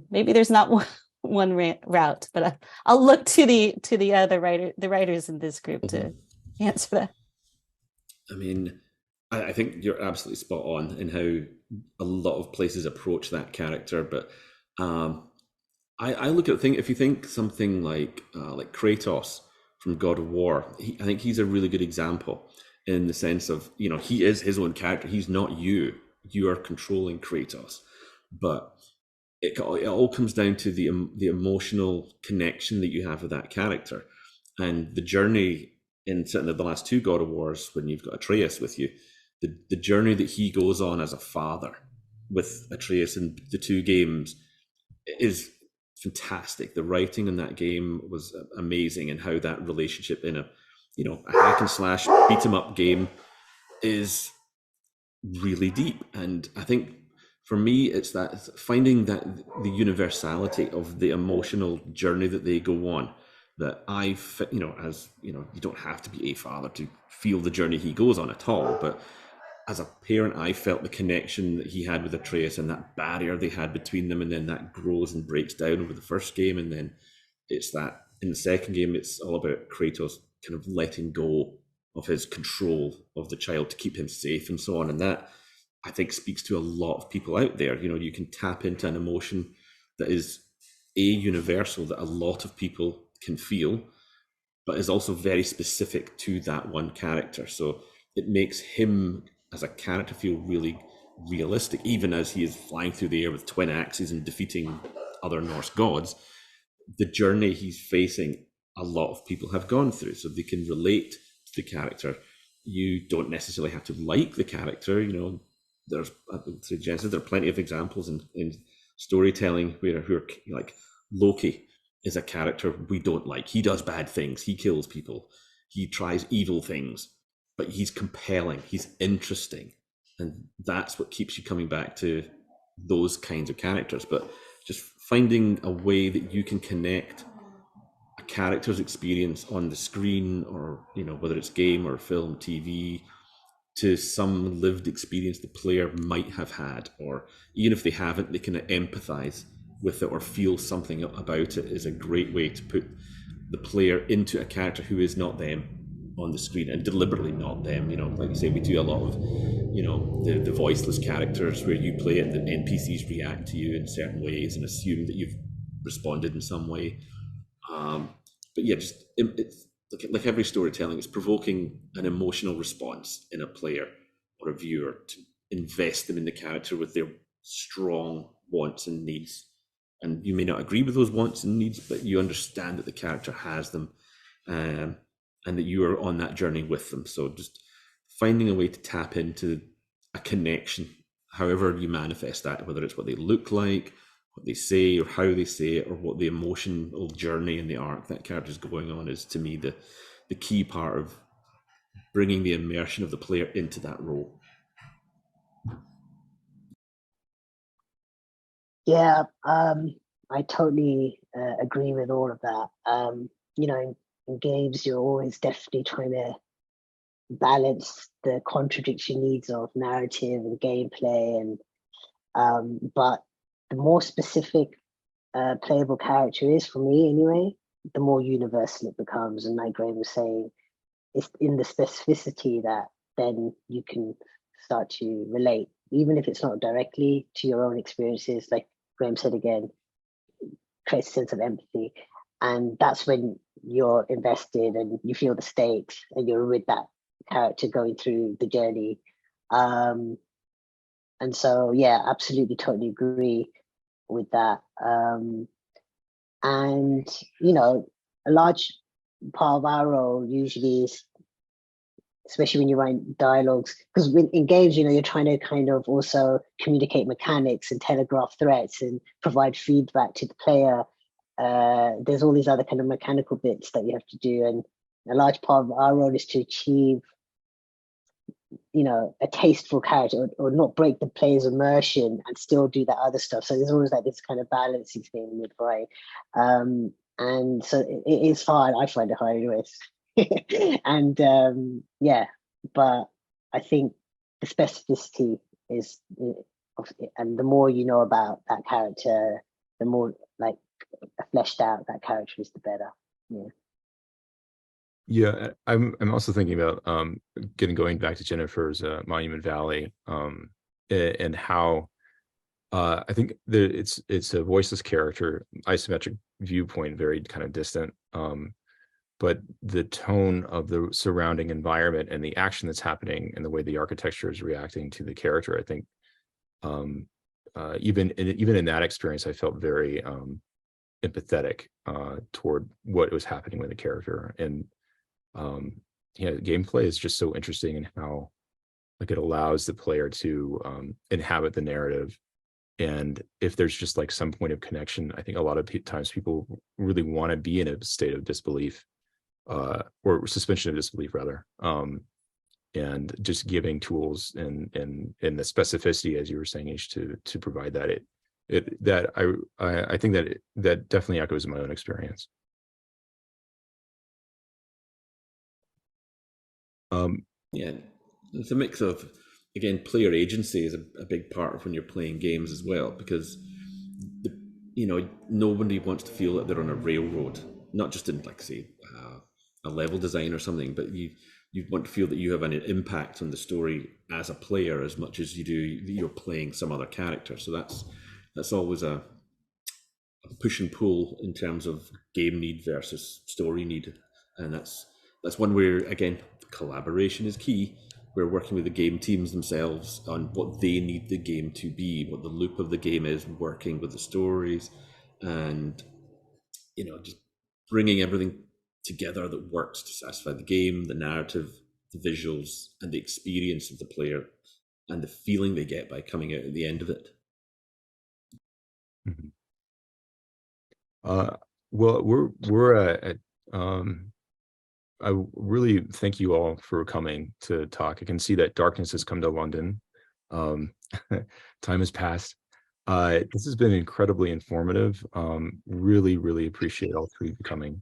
Maybe there's not one route, but I'll look to the other writers in this group to answer that. I mean, I think you're absolutely spot on in how a lot of places approach that character, but I look at if you think something like Kratos from God of War, I think he's a really good example, in the sense of, he is his own character. He's not you. You are controlling Kratos, but it all comes down to the emotional connection that you have with that character, and the journey in certainly the last two God of Wars, when you've got Atreus with you, the journey that he goes on as a father with Atreus in the two games is fantastic. The writing in that game was amazing, and how that relationship in a hack and slash beat 'em up game is really deep. And I think for me, it's that finding that the universality of the emotional journey that they go on, that you don't have to be a father to feel the journey he goes on at all, but as a parent, I felt the connection that he had with Atreus and that barrier they had between them, and then that grows and breaks down over the first game, and then it's that in the second game, it's all about Kratos kind of letting go of his control of the child to keep him safe and so on, and that I think speaks to a lot of people out there. You know, you can tap into an emotion that is universal, that a lot of people can feel, but is also very specific to that one character. So it makes him as a character feel really realistic, even as he is flying through the air with twin axes and defeating other Norse gods. The journey he's facing, a lot of people have gone through, so they can relate to the character. You don't necessarily have to like the character. You know, there's, through Jensen, there are plenty of examples in storytelling who are like Loki is a character we don't like. He does bad things. He kills people. He tries evil things, but he's compelling. He's interesting. And that's what keeps you coming back to those kinds of characters. But just finding a way that you can connect a character's experience on the screen, or, you know, whether it's game or film, TV, to some lived experience the player might have had, or even if they haven't, they can empathize with it or feel something about it, is a great way to put the player into a character who is not them on the screen, and deliberately not them. You know, like you say, we do a lot of, you know, the voiceless characters where you play it, the NPCs react to you in certain ways and assume that you've responded in some way. But yeah, just it's like every storytelling, it's provoking an emotional response in a player or a viewer to invest them in the character with their strong wants and needs. And you may not agree with those wants and needs, but you understand that the character has them, and that you are on that journey with them. So just finding a way to tap into a connection, however you manifest that, whether it's what they look like, what they say, or how they say it, or what the emotional journey and the arc that character is going on, is to me the key part of bringing the immersion of the player into that role. Yeah, I totally agree with all of that. You know, in games, you're always definitely trying to balance the contradiction needs of narrative and gameplay, and but the more specific playable character is, for me anyway, the more universal it becomes. And like Graham was saying, it's in the specificity that then you can start to relate, even if it's not directly to your own experiences. Like Graham said again, creates a sense of empathy, and that's when you're invested and you feel the stakes and you're with that character going through the journey. And so yeah, absolutely, totally agree with that. And you know, a large part of our role usually is, especially when you write dialogues, because in games, you know, you're trying to kind of also communicate mechanics and telegraph threats and provide feedback to the player. There's all these other kind of mechanical bits that you have to do, and a large part of our role is to achieve, you know, a tasteful character, or not break the player's immersion and still do that other stuff. So there's always like this kind of balancing thing with right. And so it is hard. I find it hard anyways. And yeah, but I think the specificity is, and the more you know about that character, the more like fleshed out that character is, the better. Yeah. Yeah, I'm also thinking about going back to Jennifer's Monument Valley, and how I think that it's a voiceless character, isometric viewpoint, very kind of distant, but the tone of the surrounding environment and the action that's happening and the way the architecture is reacting to the character, I think even in that experience, I felt very empathetic toward what was happening with the character. And yeah, gameplay is just so interesting in how like it allows the player to inhabit the narrative. And if there's just like some point of connection, I think a lot of times people really want to be in a state of disbelief, or suspension of disbelief rather, and just giving tools and the specificity, as you were saying, Iesh, to provide that. I think that definitely echoes my own experience. Yeah, it's a mix of again, player agency is a big part of when you're playing games as well, because nobody wants to feel that they're on a railroad, not just in, like, say, a level design or something, but you want to feel that you have an impact on the story as a player as much as you're playing some other character. So that's always a push and pull in terms of game need versus story need, and that's one where, again, collaboration is key. We're working with the game teams themselves on what they need the game to be, what the loop of the game is, working with the stories, and just bringing everything together that works to satisfy the game, the narrative, the visuals, and the experience of the player, and the feeling they get by coming out at the end of it. Mm-hmm. Well, we're at I really thank you all for coming to talk. I can see that darkness has come to London. Time has passed. This has been incredibly informative. Really, really appreciate all three of you coming.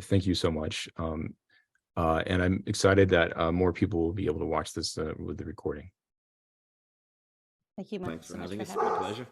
Thank you so much. And I'm excited that more people will be able to watch this with the recording. Thank you, Mark. Thanks for so much having for us. having My us. pleasure.